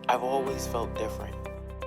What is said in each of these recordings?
I've always felt different.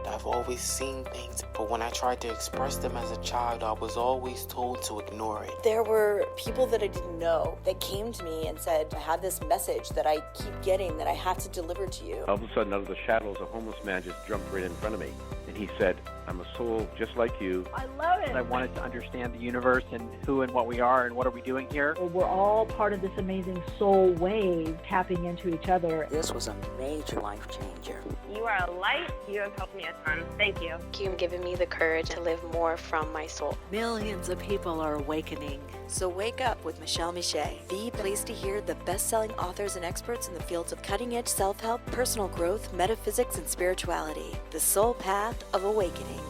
I've always seen things, but when I tried to express them as a child, I was always told to ignore it. There were people that I didn't know that came to me and said, I have this message that I keep getting that I have to deliver to you. All of a sudden, out of the shadows, a homeless man just jumped right in front of me. And he said, I'm a soul just like you. I love it. I wanted to understand the universe and who and what we are and what are we doing here. We're all part of this amazing soul wave tapping into each other. This was a major life changer. You are a light. You have helped me a ton. Thank you. You've given me the courage to live more from my soul. Millions of people are awakening. So wake up with Michele Meiché, the place to hear the best-selling authors and experts in the fields of cutting-edge self-help, personal growth, metaphysics, and spirituality. The soul path of awakening.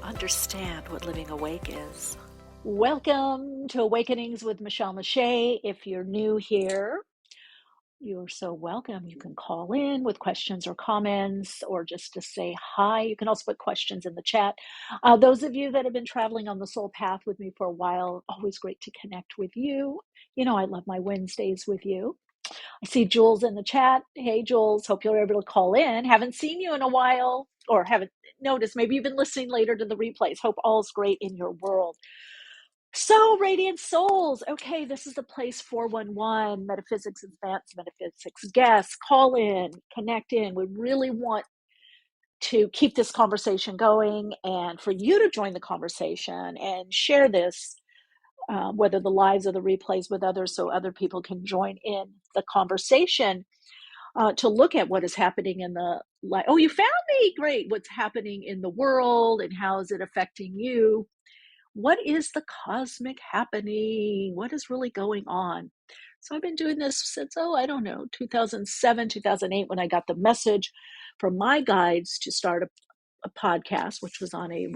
Understand what living awake is. Welcome to Awakenings with Michele Meiché. If you're new here, you're so welcome. You can call in with questions or comments or just to say hi. You can also put questions in the chat. Those of you that have been traveling on the soul path with me for a while, always great to connect with you. You know, I love my Wednesdays with you. I see Jules in the chat. Hey, Jules, hope you're able to call in. Haven't seen you in a while or haven't noticed. Maybe you've been listening later to the replays. Hope all's great in your world. So, Radiant Souls. Okay, this is the place 411, Metaphysics, Advanced Metaphysics guests. Call in, connect in. We really want to keep this conversation going and for you to join the conversation and share this, whether the lives or the replays with others so other people can join in the conversation to look at what is happening in the life. Oh, you found me. Great. What's happening in the world and how is it affecting you? What is the cosmic happening? What is really going on? So I've been doing this since, 2007, 2008, when I got the message from my guides to start a podcast, which was on a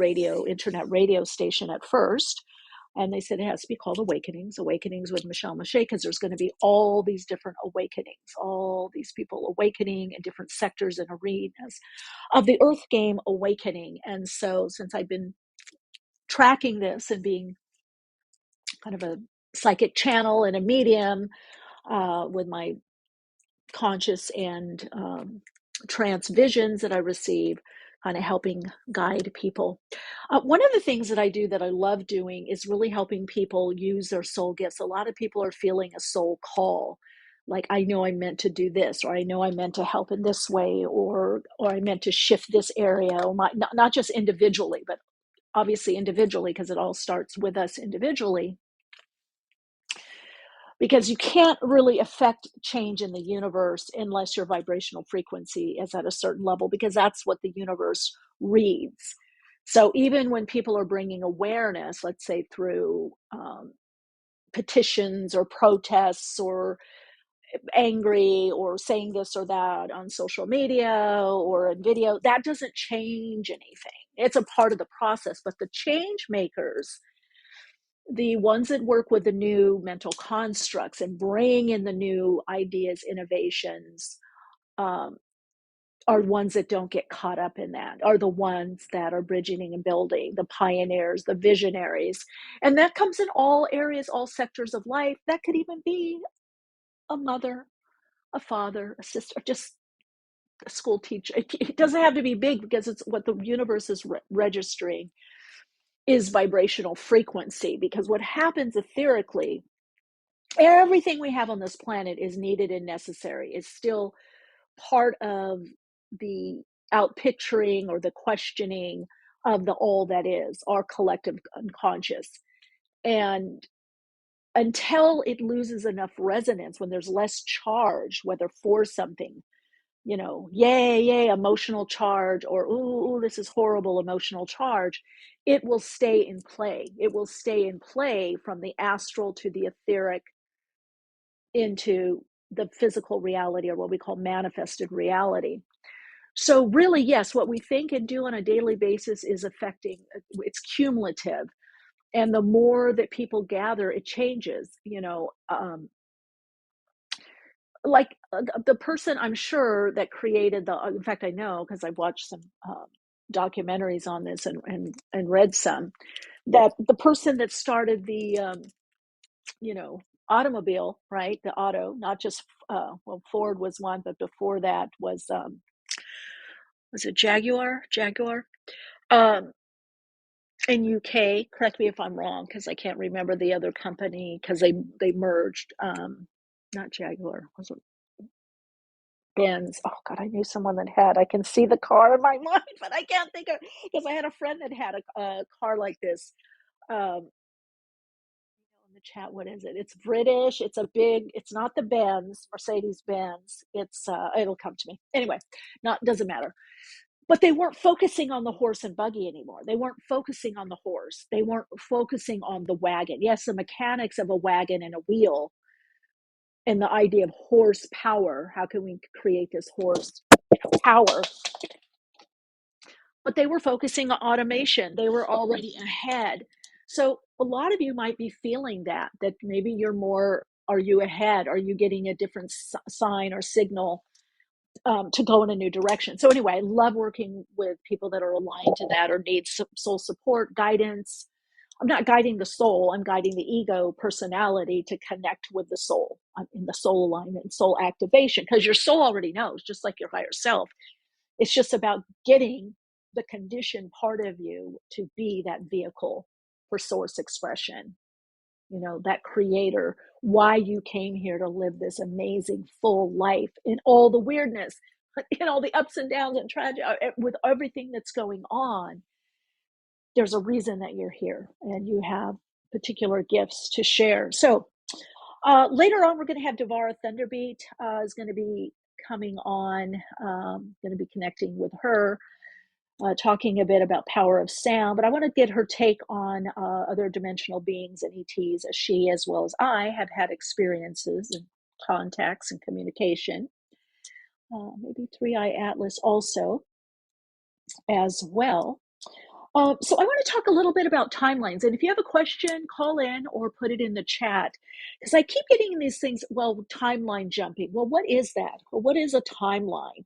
internet radio station at first. And they said it has to be called Awakenings with Michele Meiché, because there's going to be all these different awakenings, all these people awakening in different sectors and arenas of the Earth game awakening. And so since I've been tracking this and being kind of a psychic channel and a medium with my conscious and trance visions that I receive, kind of helping guide people. One of the things that I do that I love doing is really helping people use their soul gifts. A lot of people are feeling a soul call. Like, I know I'm meant to do this, or I know I'm meant to help in this way, or I meant to shift this area, or not just individually, but obviously individually, because it all starts with us individually, because you can't really affect change in the universe unless your vibrational frequency is at a certain level, because that's what the universe reads. So even when people are bringing awareness, let's say through petitions or protests or angry or saying this or that on social media or in video, that doesn't change anything. It's a part of the process. But the change makers, the ones that work with the new mental constructs and bring in the new ideas, innovations, are ones that don't get caught up in that, are the ones that are bridging and building, the pioneers, the visionaries. And that comes in all areas, all sectors of life. That could even be a mother, a father, a sister, just a school teacher. It doesn't have to be big, because it's what the universe is registering is vibrational frequency. Because what happens etherically, everything we have on this planet is needed and necessary. It's still part of the outpicturing or the questioning of the all that is, our collective unconscious. And until it loses enough resonance, when there's less charge, whether for something, yay, emotional charge, or ooh, this is horrible emotional charge, it will stay in play. It will stay in play from the astral to the etheric into the physical reality, or what we call manifested reality. So really, yes, what we think and do on a daily basis is affecting, it's cumulative. And the more that people gather, it changes, like the person, I'm sure, that created in fact, I know, because I've watched some documentaries on this and read some, that the person that started the, automobile, right? The auto, not just, Ford was one, but before that was Was it Jaguar? Um, in UK, correct me if I'm wrong, because I can't remember the other company because they merged. Not Jaguar, was it Benz? Oh God, I knew someone that had. I can see the car in my mind, but I can't think of because I had a friend that had a car like this. In the chat, what is it? It's British. It's a big. It's not the Benz, Mercedes Benz. It's it'll come to me anyway. Not doesn't matter. But they weren't focusing on the horse and buggy anymore. They weren't focusing on the horse. They weren't focusing on the wagon. Yes, the mechanics of a wagon and a wheel and the idea of horsepower. How can we create this horse power? But they were focusing on automation. They were already ahead. So a lot of you might be feeling that maybe you're more, are you ahead? Are you getting a different sign or signal to go in a new direction? So anyway, I love working with people that are aligned to that or need soul support, guidance. I'm not guiding the soul. I'm guiding the ego personality to connect with the soul. I'm in the soul alignment, soul activation, because your soul already knows, just like your higher self. It's just about getting the conditioned part of you to be that vehicle for source expression, that creator, why you came here to live this amazing full life in all the weirdness, in all the ups and downs and tragedy, with everything that's going on. There's a reason that you're here and you have particular gifts to share. So later on, we're going to have Devara Thunderbeat is going to be coming on, going to be connecting with her, talking a bit about power of sound. But I want to get her take on other dimensional beings and ETs, as she, as well as I, have had experiences and contacts and communication. Maybe Three Eye Atlas also as well. So I want to talk a little bit about timelines. And if you have a question, call in or put it in the chat. Because I keep getting these things, well, timeline jumping. Well, what is that? Well, what is a timeline?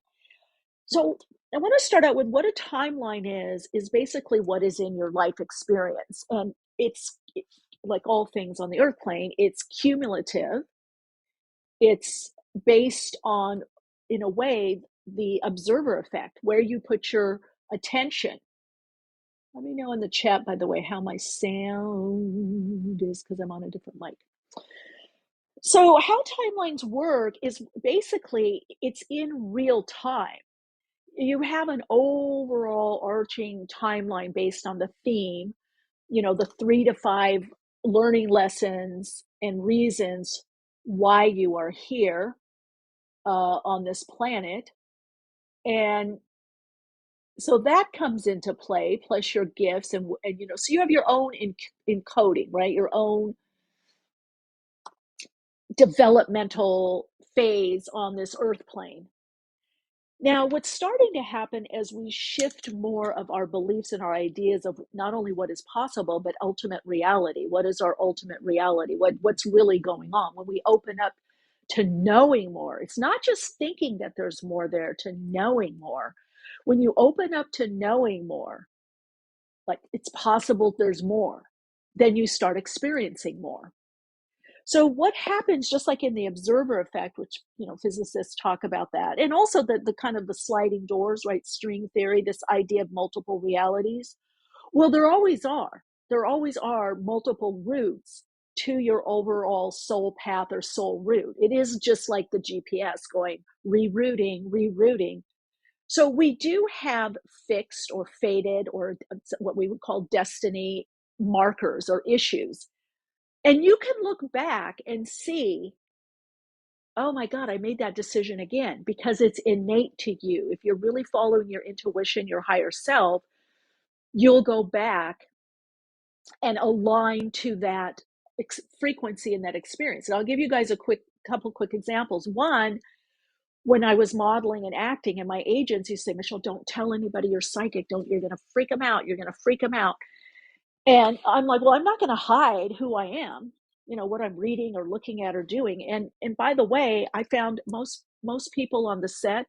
So I want to start out with what a timeline is basically what is in your life experience. And it's like all things on the earth plane, it's cumulative. It's based on, in a way, the observer effect, where you put your attention. Let me know in the chat, by the way, how my sound is, because I'm on a different mic. So how timelines work is basically it's in real time. You have an overall arching timeline based on the theme, the 3 to 5 learning lessons and reasons why you are here on this planet. And so that comes into play, plus your gifts and so you have your own encoding, right? Your own developmental phase on this earth plane. Now, what's starting to happen as we shift more of our beliefs and our ideas of not only what is possible, but ultimate reality. What is our ultimate reality? What's really going on? When we open up to knowing more, it's not just thinking that there's more there, to knowing more. When you open up to knowing more, like it's possible there's more, then you start experiencing more. So what happens, just like in the observer effect, which, physicists talk about that, and also the kind of the sliding doors, right? String theory, this idea of multiple realities. Well, there always are. There always are multiple routes to your overall soul path or soul route. It is just like the GPS going rerouting. So we do have fixed or fated or what we would call destiny markers or issues. And you can look back and see, oh my God, I made that decision again, because it's innate to you. If you're really following your intuition, your higher self, you'll go back and align to that frequency and that experience. And I'll give you guys a couple quick examples. One, when I was modeling and acting, and my agents used to say, Michele, don't tell anybody you're psychic. You're going to freak them out. You're going to freak them out. And I'm like, well, I'm not going to hide who I am, what I'm reading or looking at or doing. And by the way, I found most people on the set,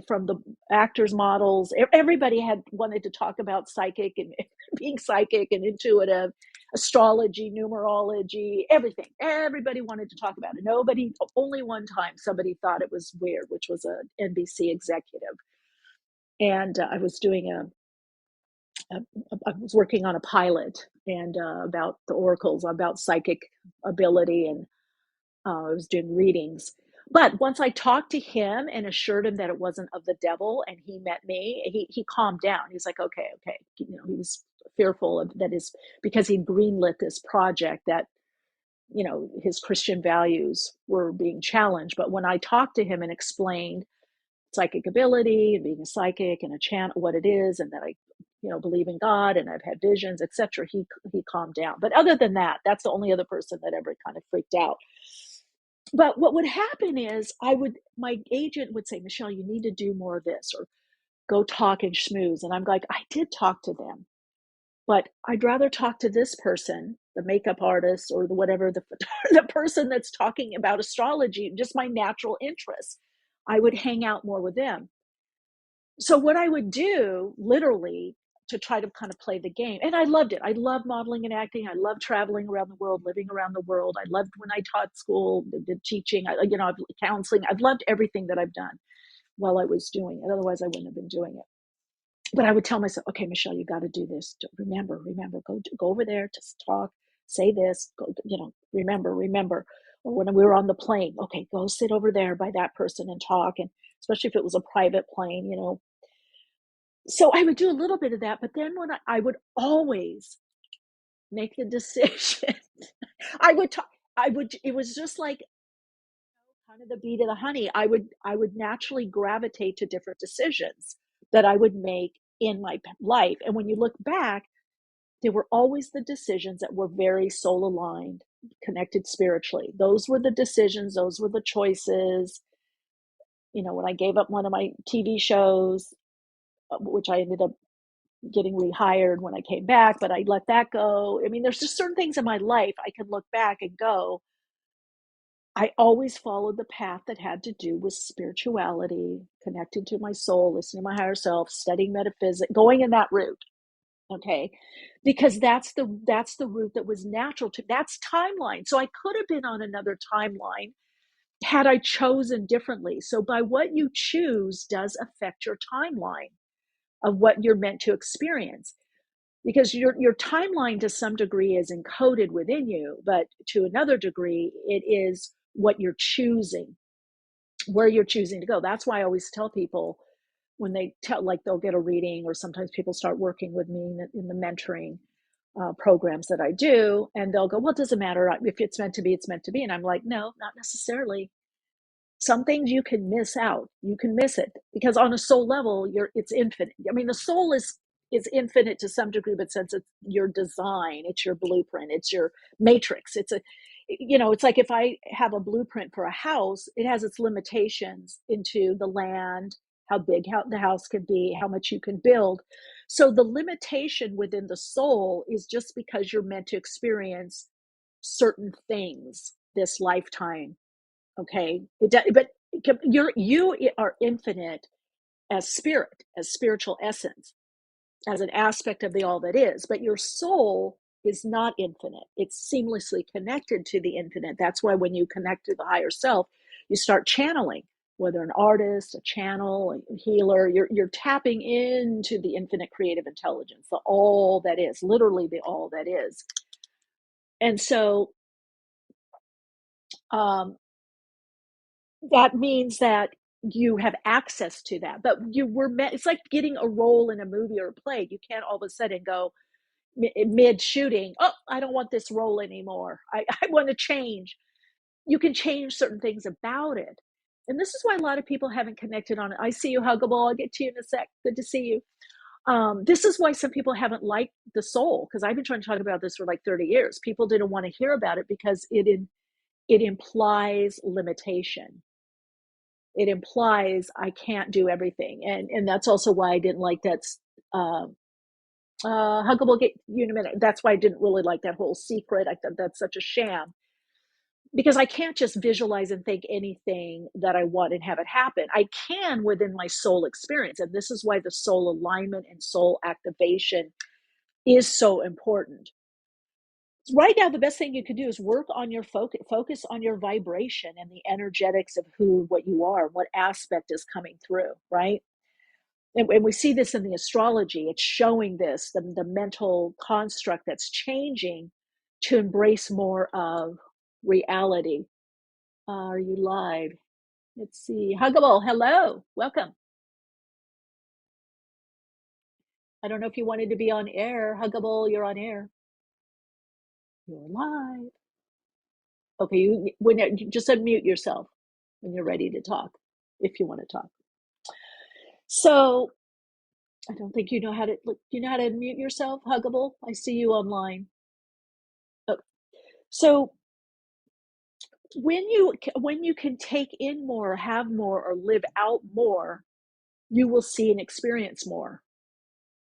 from the actors, models, everybody had wanted to talk about psychic and being psychic and intuitive, astrology, numerology, everything. Everybody wanted to talk about it. Only one time somebody thought it was weird, which was an NBC executive. And I was doing I was working on a pilot and about the oracles, about psychic ability, and I was doing readings. But once I talked to him and assured him that it wasn't of the devil, and he met me, he calmed down. He's like, okay, okay. He was fearful of that is because he'd greenlit this project that his Christian values were being challenged. But when I talked to him and explained psychic ability and being a psychic and a channel, what it is, and that I believe in God and I've had visions, etc., he calmed down. But other than that, that's the only other person that ever kind of freaked out. But what would happen is my agent would say, Michele, you need to do more of this, or go talk and schmooze. And I'm like, I did talk to them, but I'd rather talk to this person, the makeup artist, or the whatever, the person that's talking about astrology, just my natural interest. I would hang out more with them. So what I would do, literally, to try to kind of play the game, and I loved it. I loved modeling and acting. I loved traveling around the world, living around the world. I loved when I taught school, did teaching, counseling. I've loved everything that I've done while I was doing it. Otherwise, I wouldn't have been doing it. But I would tell myself, okay, Michele, you got to do this. Remember, go over there, just talk, say this, go, remember. Or when we were on the plane, okay, go sit over there by that person and talk. And especially if it was a private plane, So I would do a little bit of that, but then when I would always make the decision, it was just like kind of the beat of the honey. I would naturally gravitate to different decisions that I would make in my life. And when you look back, they were always the decisions that were very soul aligned, connected spiritually. Those were the decisions, those were the choices. When I gave up one of my TV shows, which I ended up getting rehired when I came back, but I let that go. I mean, there's just certain things in my life I can look back and go, I always followed the path that had to do with spirituality, connecting to my soul, listening to my higher self, studying metaphysics, going in that route. Okay. Because that's the route that was natural to, that's timeline. So I could have been on another timeline had I chosen differently. So by what you choose does affect your timeline of what you're meant to experience. Because your timeline to some degree is encoded within you, but to another degree, it is what you're choosing, where you're choosing to go. That's why I always tell people when they they'll get a reading, or sometimes people start working with me in the mentoring programs that I do, and they'll go, well, it doesn't matter. If it's meant to be, it's meant to be. And I'm like, no, not necessarily. Some things you can miss out. You can miss it because on a soul level, it's infinite. I mean, the soul is infinite to some degree, but since it's your design, it's your blueprint, it's your matrix. It's like if I have a blueprint for a house, it has its limitations into the land, how big the house can be, how much you can build. So the limitation within the soul is just because you're meant to experience certain things this lifetime. Okay, but you are infinite as spirit, as spiritual essence, as an aspect of the all that is. But your soul is not infinite. It's seamlessly connected to the infinite. That's why when you connect to the higher self, you start channeling. Whether an artist, a channel, a healer, you're tapping into the infinite creative intelligence, the all that is, literally the all that is. And so that means that you have access to that, but it's like getting a role in a movie or a play. You can't all of a sudden go mid shooting, oh, I don't want this role anymore. I want to change. You can change certain things about it. And this is why a lot of people haven't connected on it. I see you, Huggable. I'll get to you in a sec. Good to see you. This is why some people haven't liked the soul, because I've been trying to talk about this for like 30 years. People didn't want to hear about it because it implies limitation. It implies I can't do everything. And that's also why I didn't like that. Huggable, get you in a minute. That's why I didn't really like that whole secret. I thought that's such a sham, because I can't just visualize and think anything that I want and have it happen. I can within my soul experience. And this is why the soul alignment and soul activation is so important. Right now, the best thing you can do is work on your focus on your vibration and the energetics of what you are, what aspect is coming through, right? and we see this in the astrology, it's showing this, the mental construct that's changing to embrace more of reality. Are you live? Let's see. Huggable, hello, welcome. I don't know if you wanted to be on air. Huggable, you're on air. You're live. Okay, you just unmute yourself when you're ready to talk, if you want to talk. So I don't think you know how to. Do you know how to unmute yourself, Huggable? I see you online. Oh, so when you can take in more, have more, or live out more, you will see and experience more.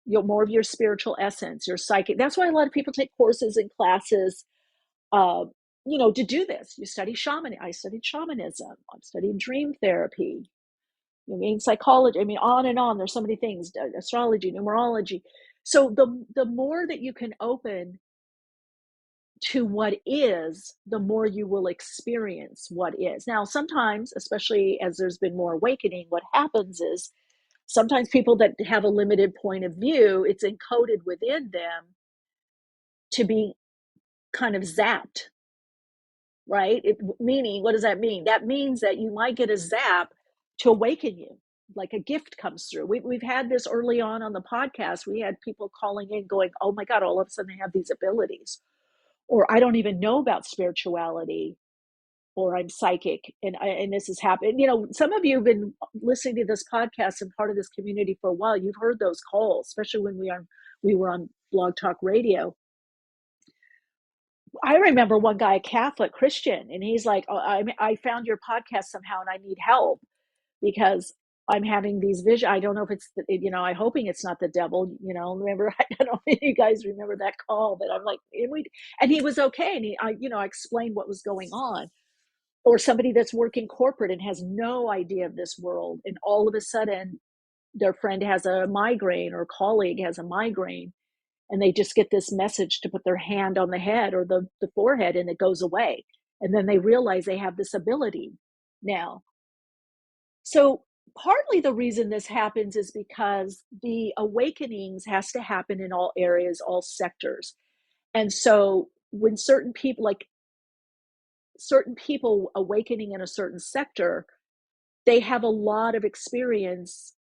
More of your spiritual essence, your psychic. That's why a lot of people take courses and classes. To do this, you study shaman. I studied shamanism. I'm studying dream therapy. Psychology. On and on. There's so many things. Astrology, numerology. So the more that you can open to what is, the more you will experience what is. Now, sometimes, especially as there's been more awakening, what happens is sometimes people that have a limited point of view, it's encoded within them to be kind of zapped, right? Meaning, what does that mean? That means that you might get a zap to awaken you, like a gift comes through. We've had this early on the podcast. We had people calling in going, oh my God, all of a sudden they have these abilities. Or I don't even know about spirituality, or I'm psychic, and this has happened. Some of you have been listening to this podcast and part of this community for a while. You've heard those calls, especially when we were on Blog Talk Radio. I remember one guy, a Catholic Christian, and he's like, oh, I found your podcast somehow and I need help because I'm having these visions. I don't know if it's, I'm hoping it's not the devil, remember, I don't know if you guys remember that call, but I'm like, and he was okay. And I explained what was going on. Or somebody that's working corporate and has no idea of this world. And all of a sudden their friend has a migraine or colleague has a migraine, and they just get this message to put their hand on the head or the forehead, and it goes away. And then they realize they have this ability now. So partly the reason this happens is because the awakenings has to happen in all areas, all sectors. And so when certain people awakening in a certain sector, they have a lot of experience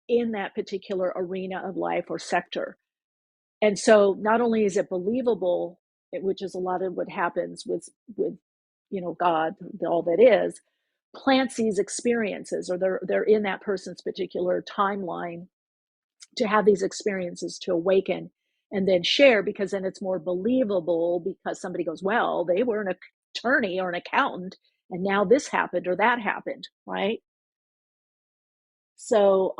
in that particular arena of life or sector. And so not only is it believable, which is a lot of what happens with God, all that is, plants these experiences, or they're in that person's particular timeline to have these experiences, to awaken and then share, because then it's more believable, because somebody goes, well, they were an attorney or an accountant and now this happened or that happened, right? So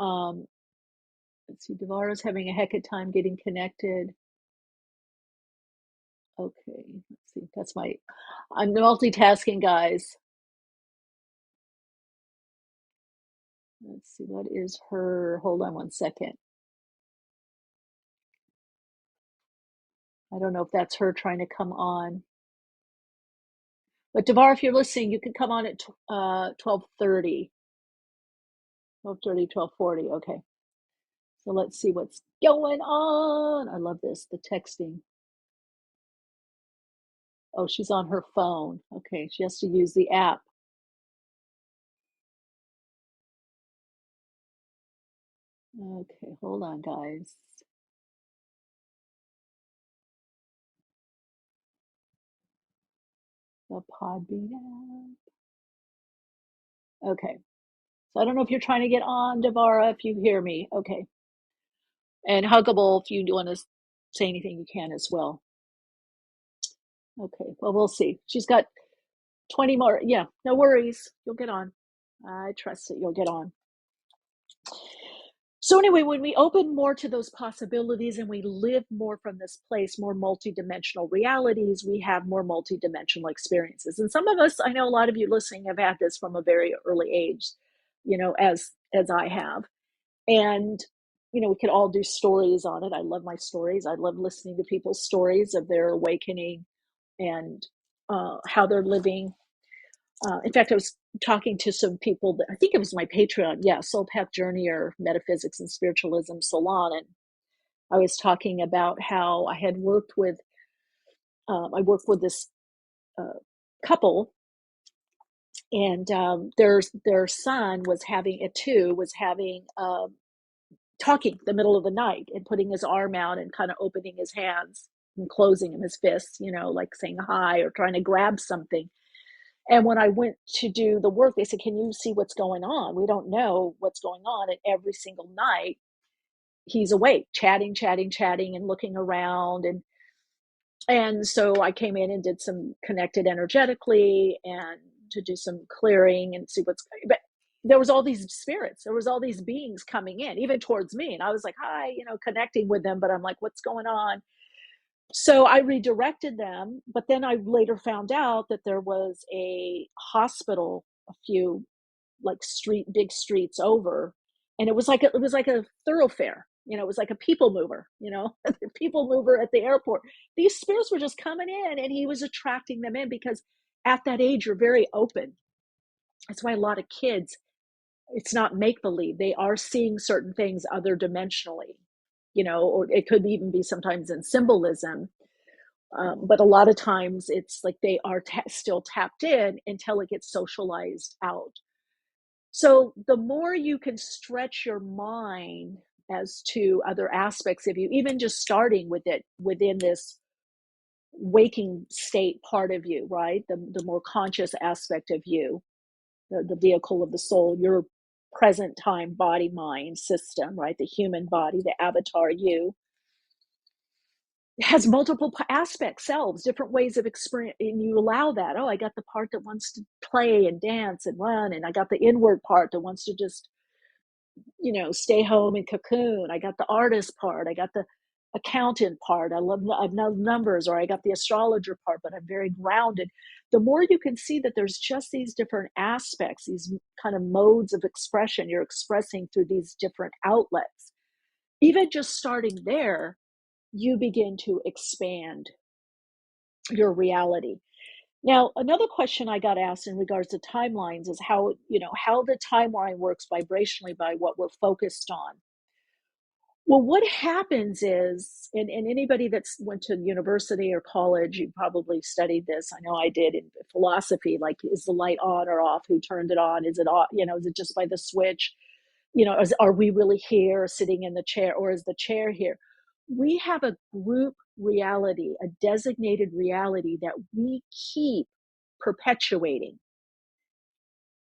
let's see, Devara's having a heck of time getting connected. Okay, let's see. I'm multitasking, guys. Let's see, what is her, hold on one second. I don't know if that's her trying to come on. But Devara, if you're listening, you can come on at 12:30. 12:40, okay. So let's see what's going on. I love this, the texting. Oh, she's on her phone. Okay, she has to use the app. Okay, hold on, guys. The Podbean app. Okay. So I don't know if you're trying to get on, Devara, if you hear me. Okay. And Huggable, if you want to say anything, you can as well. Okay, well, we'll see. She's got 20 more. Yeah, no worries. You'll get on. I trust that you'll get on. So anyway, when we open more to those possibilities and we live more from this place, more multidimensional realities, we have more multidimensional experiences. And some of us, I know a lot of you listening have had this from a very early age, as I have. And, we could all do stories on it. I love my stories. I love listening to people's stories of their awakening and how they're living. In fact, I was talking to some people that I think it was my Patreon, yeah, Soul Path Journey or Metaphysics and Spiritualism Salon, and I was talking about how I had worked with I worked with this couple, and their son was having talking the middle of the night and putting his arm out and kind of opening his hands and closing him, his fists, like saying hi or trying to grab something. And when I went to do the work, they said, "Can you see what's going on? We don't know what's going on." And every single night he's awake, chatting, and looking around. And so I came in and did some connected energetically and to do some clearing and see but there was all these spirits, there was all these beings coming in, even towards me. And I was like, hi, connecting with them, but I'm like, what's going on? So I redirected them, but then I later found out that there was a hospital a few big streets over, and it was like a thoroughfare. It was like a people mover. A people mover at the airport. These spirits were just coming in, and he was attracting them in because at that age you're very open. That's why a lot of kids, it's not make believe. They are seeing certain things other dimensionally, or it could even be sometimes in symbolism. But a lot of times it's like they are still tapped in until it gets socialized out. So the more you can stretch your mind as to other aspects of you, even just starting with it within this waking state part of you, right? The more conscious aspect of you, the vehicle of the soul, your present time body mind system, right? The human body, the avatar you, has multiple aspects, selves, different ways of experience, and you allow that. Oh, I got the part that wants to play and dance and run, and I got the inward part that wants to just stay home and cocoon. I got the artist part, I got the accountant part, I love numbers, or I got the astrologer part, but I'm very grounded. The more you can see that there's just these different aspects, these kind of modes of expression you're expressing through these different outlets, even just starting there, you begin to expand your reality. Now, another question I got asked in regards to timelines is how the timeline works vibrationally by what we're focused on. Well, what happens is, and anybody that's went to university or college, you probably studied this. I know I did in philosophy, like, is the light on or off? Who turned it on? Is it off? Is it just by the switch? Are we really here sitting in the chair, or is the chair here? We have a group reality, a designated reality that we keep perpetuating.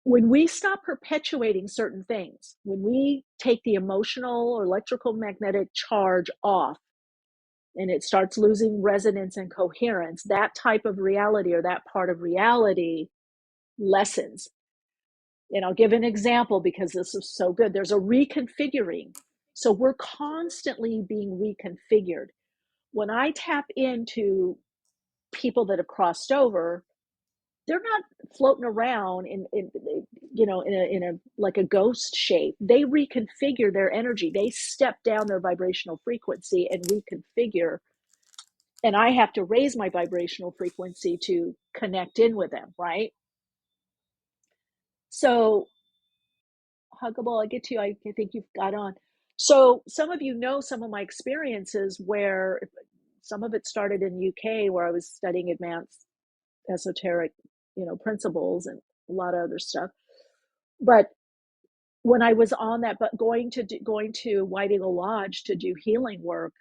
When we stop perpetuating certain things, when we take the emotional or electrical magnetic charge off and it starts losing resonance and coherence, that type of reality or that part of reality lessens. And I'll give an example because this is so good. There's a reconfiguring. So we're constantly being reconfigured. When I tap into people that have crossed over, they're not floating around in a like a ghost shape. They reconfigure their energy. They step down their vibrational frequency and reconfigure. And I have to raise my vibrational frequency to connect in with them, right? So, Huggable, I get to you. I think you've got on. So some of you know some of my experiences where some of it started in the UK, where I was studying advanced esoteric, principles and a lot of other stuff. But when I was on that, but going to White Eagle Lodge to do healing work,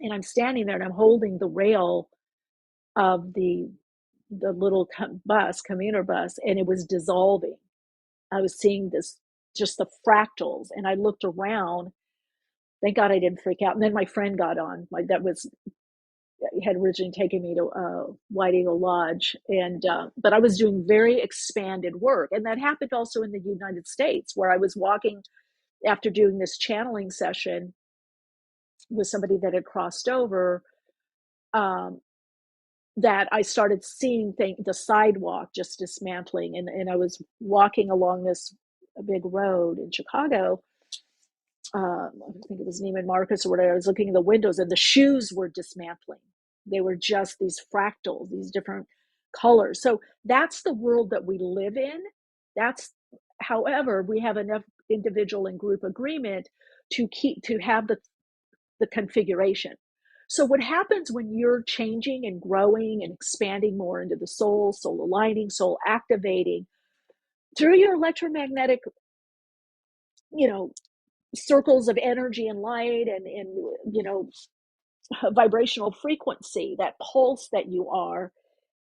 and I'm standing there and I'm holding the rail of the little commuter bus, and it was dissolving. I was seeing this, just the fractals, and I looked around. Thank God I didn't freak out. And then my friend got on. Had originally taken me to White Eagle Lodge, and but I was doing very expanded work, and that happened also in the United States, where I was walking after doing this channeling session with somebody that had crossed over. That I started seeing the sidewalk just dismantling, and I was walking along this big road in Chicago. I think it was Neiman Marcus or whatever. I was looking in the windows, and the shoes were dismantling. They were just these fractals, these different color. So that's the world that we live in. However, we have enough individual and group agreement to have the configuration. So what happens when you're changing and growing and expanding more into the soul aligning, soul activating through your electromagnetic, circles of energy and light and vibrational frequency, that pulse that you are,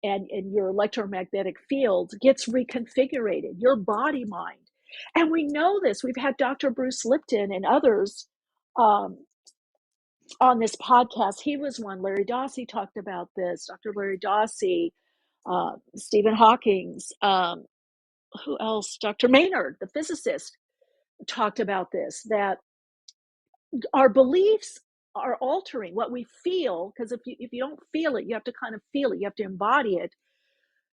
and your electromagnetic field gets reconfigured, your body mind. And we know this. We've had Dr. Bruce Lipton and others on this podcast. He was one. Larry Dossey talked about this. Dr. Larry Dossey, Stephen Hawking's, who else? Dr. Maynard, the physicist, talked about this, that our beliefs are altering what we feel, because if you don't feel it, you have to kind of feel it, you have to embody it.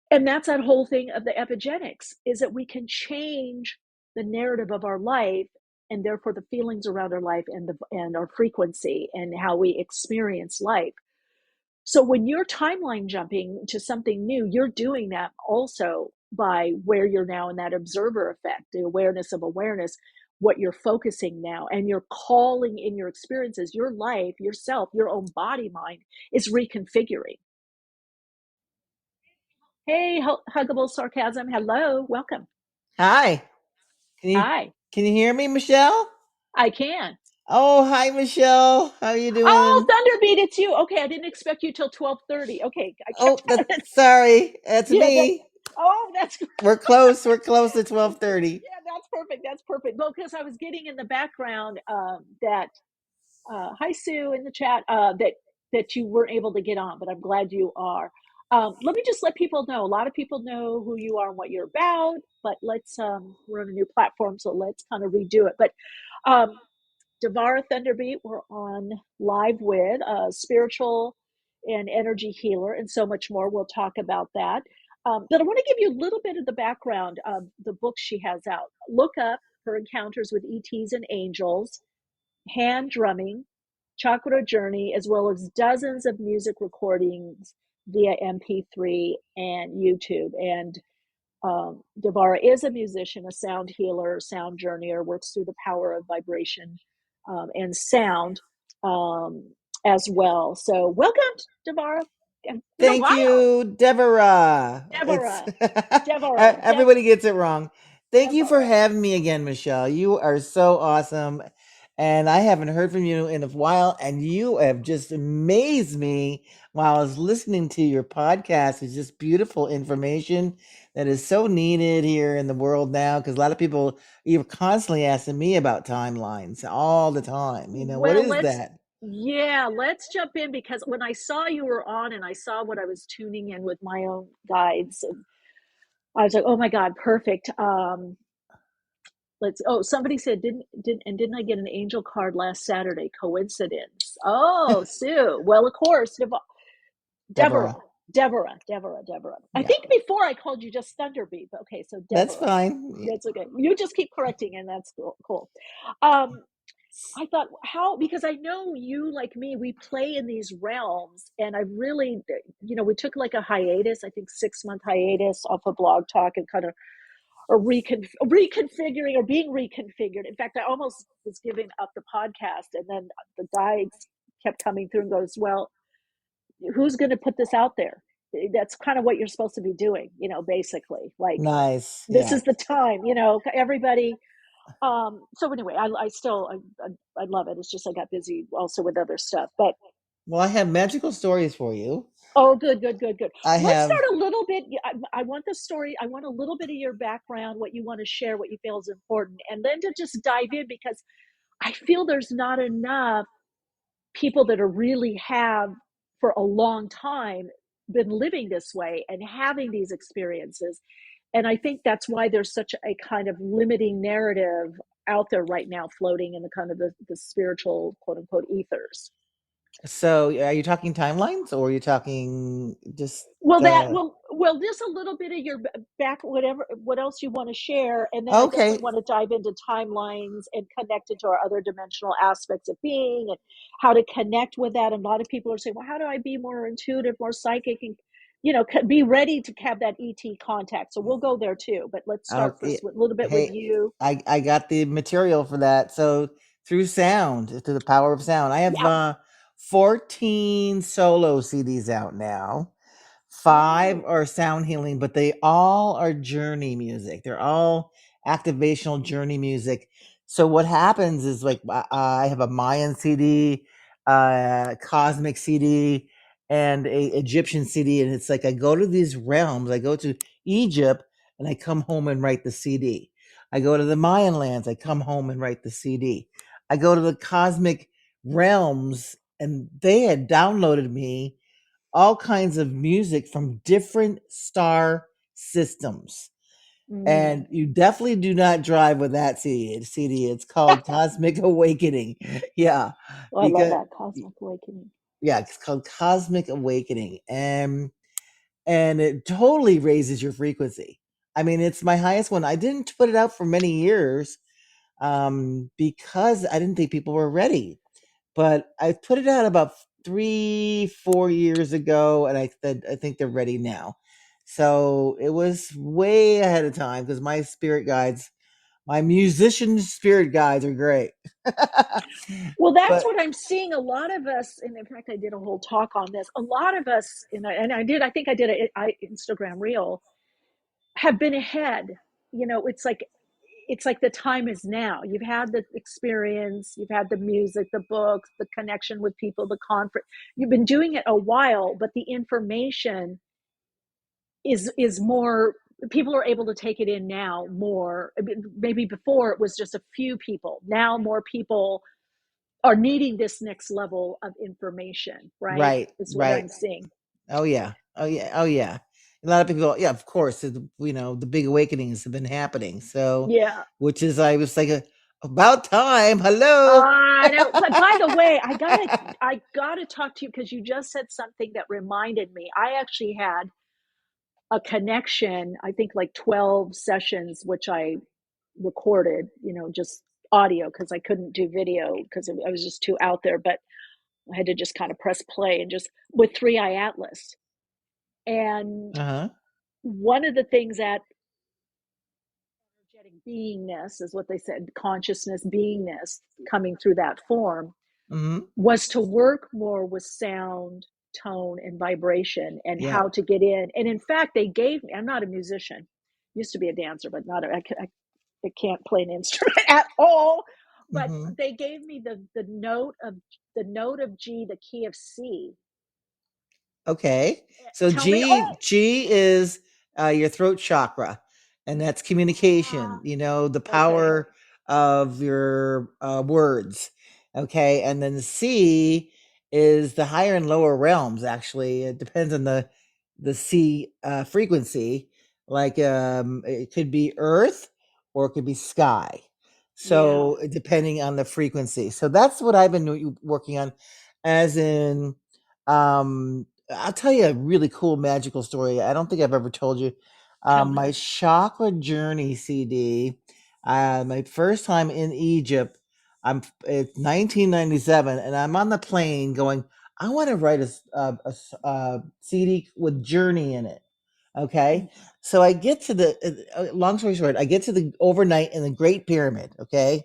And that's that whole thing of the epigenetics, is that we can change the narrative of our life, and therefore the feelings around our life and our frequency and how we experience life. So when you're timeline jumping to something new, you're doing that also by where you're now in that observer effect, the awareness of awareness, what you're focusing now, and you're calling in your experiences, your life, yourself, your own body mind is reconfiguring. Hey, huggable sarcasm. Hello, welcome. Hi. Hi. Can you hear me, Michele? I can. Oh, hi, Michele. How are you doing? Oh, Thunderbeat, it's you. Okay, I didn't expect you till 12:30. Okay, sorry, that's me. That's We're close. We're close to 12:30. Yeah, that's perfect. That's perfect. Well, because I was getting in the background that hi Sue in the chat, that you weren't able to get on, but I'm glad you are. Let me just let people know. A lot of people know who you are and what you're about, but let's we're on a new platform, so let's kind of redo it. But Devara Thunderbeat, we're on live with a spiritual and energy healer and so much more. We'll talk about that. But I want to give you a little bit of the background of the book she has out. Look up her encounters with ETs and angels, hand drumming, chakra journey, as well as dozens of music recordings via MP3 and YouTube. And Devara is a musician, a sound healer, sound journeyer, works through the power of vibration and sound as well. So welcome, Devara. Thank you, Devara. Devara. Everybody gets it wrong. Thank you for Devara. having me again, Michele. You are so awesome. And I haven't heard from you in a while, and you have just amazed me while I was listening to your podcast. It's just beautiful information that is so needed here in the world now, because a lot of people, you're constantly asking me about timelines all the time. What is that? Yeah, let's jump in, because when I saw you were on and I saw what I was tuning in with my own guides, and I was like, oh my God, perfect. Somebody said, didn't I get an angel card last Saturday? Coincidence. Oh, Sue. Well, of course, Devara. I think before I called you just Thunderbeat, but okay, so Devara. That's fine. That's okay. You just keep correcting, and that's cool. I thought, because I know you, like me, we play in these realms, and I really, we took like a hiatus, I think 6-month hiatus off of Blog Talk, and kind of reconfiguring or being reconfigured. In fact, I almost was giving up the podcast, and then the guy kept coming through and goes, well, who's going to put this out there? That's kind of what you're supposed to be doing, basically. Like, nice. This is the time, everybody. So anyway, I love it. It's just I got busy also with other stuff. But well, I have magical stories for you. Oh, good. Let's start a little bit. I want the story. I want a little bit of your background, what you want to share, what you feel is important, and then to just dive in, because I feel there's not enough people that are really have for a long time been living this way and having these experiences. And I think that's why there's such a kind of limiting narrative out there right now, floating in the kind of the spiritual, quote unquote, ethers. So are you talking timelines, or are you talking just just a little bit of your back, what else you want to share, and then I definitely want to dive into timelines and connect it to our other dimensional aspects of being and how to connect with that. And a lot of people are saying, well, how do I be more intuitive, more psychic, and be ready to have that ET contact. So we'll go there too. But let's start Okay. first with a little bit with Hey, you. I got the material for that. So through sound, through the power of sound, I have Yeah. 14 solo CDs out now. 5 are sound healing, but they all are journey music. They're all activational journey music. So what happens is like I have a Mayan CD, cosmic CD, and a Egyptian CD, and it's like I go to these realms. I go to Egypt, and I come home and write the CD. I go to the Mayan lands. I come home and write the CD. I go to the cosmic realms, and they had downloaded me all kinds of music from different star systems. And you definitely do not drive with that CD. It's called Cosmic Awakening. Yeah. Oh, I love Because that Cosmic Awakening. yeah, it's called Cosmic Awakening. And it totally raises your frequency. I mean, it's my highest one. I didn't put it out for many years because I didn't think people were ready. But I put it out about 3-4 years ago, and I said I think they're ready now. So it was way ahead of time because my spirit guides, my musician spirit guides are great. Well, that's But what I'm seeing. A lot of us, and in fact, I did a whole talk on this. A lot of us, and I think I did an Instagram reel, have been ahead. It's like the time is now. You've had the experience, you've had the music, the books, the connection with people, the conference. You've been doing it a while, but the information is more. People are able to take it in now more. Maybe before it was just a few people. Now more people are needing this next level of information, right? right, Is what right. I'm seeing. Oh yeah, oh yeah, oh yeah. A lot of people, yeah, of course. The big awakenings have been happening. So, Yeah. which is, I was like, about time. Hello. I know. But by the way, I gotta talk to you because you just said something that reminded me. I actually had a connection, I think like 12 sessions, which I recorded, just audio because I couldn't do video because I was just too out there. But I had to just kind of press play and just with Three Eye Atlas. And Uh huh. one of the things that energetic beingness is what they said, consciousness, beingness coming through that form Mm-hmm. was to work more with sound, tone, and vibration and Yeah. how to get in. And in fact, they gave me, I'm not a musician, used to be a dancer, but I can't play an instrument at all. But Mm-hmm. they gave me the note of G, the key of C. Okay. So Tell me, G is your throat chakra, and that's communication. The okay. power of your words. Okay, and then C is the higher and lower realms. Actually, it depends on the C frequency. Like it could be Earth or it could be sky. Yeah. So depending on the frequency. So that's what I've been working on, as in I'll tell you a really cool magical story. I don't think I've ever told you. Tell me. My Chakra Journey CD, my first time in Egypt, it's 1997, and I'm on the plane going, I want to write a CD with Journey in it. Okay. So I get to long story short, I get to the overnight in the Great Pyramid. Okay.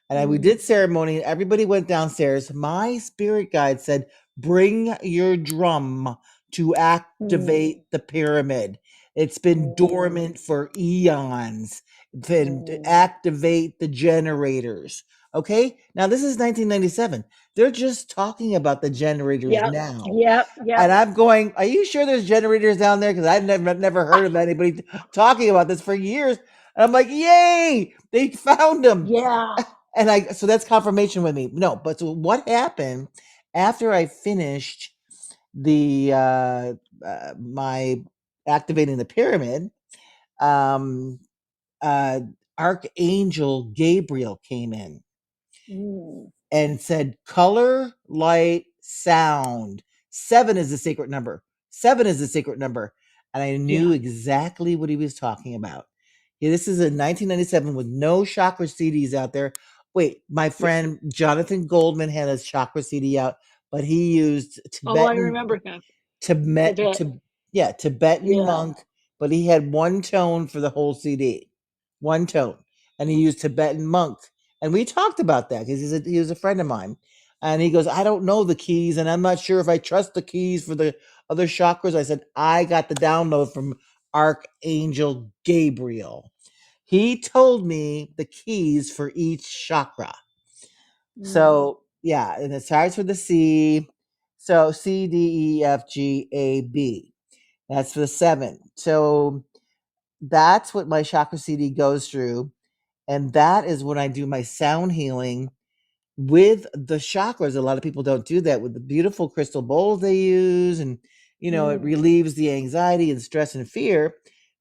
And we did ceremony. Everybody went downstairs. My spirit guide said, "Bring your drum to activate the pyramid. It's been dormant for eons. Then to activate the generators." Okay. Now this is 1997. They're just talking about the generators Yep. now. Yep. Yep. And I'm going, are you sure there's generators down there? Because I've never heard of anybody talking about this for years. And I'm like, yay, they found them. Yeah. And so that's confirmation with me. No, but so what happened after I finished the my activating the pyramid? Um, uh, Archangel Gabriel came in and said, color, light, sound. 7 is the sacred number. 7 is the sacred number. And I knew Yeah. exactly what he was talking about. Yeah, this is in 1997 with no chakra CDs out there. Wait, my friend Jonathan Goldman had a chakra CD out, but he used Oh, I Tibetan remember him. Tibet, Tibet. Yeah, Tibetan Yeah. monk, but he had one tone for the whole CD, one tone, and he used Tibetan monk. And we talked about that because he was a friend of mine, and he goes, "I don't know the keys, and I'm not sure if I trust the keys for the other chakras." I said, "I got the download from Archangel Gabriel. He told me the keys for each chakra." So yeah, and it starts with the C. So C, D, E, F, G, A, B. That's for the 7. So that's what my chakra CD goes through. And that is when I do my sound healing with the chakras. A lot of people don't do that with the beautiful crystal bowls they use. And, it relieves the anxiety and stress and fear,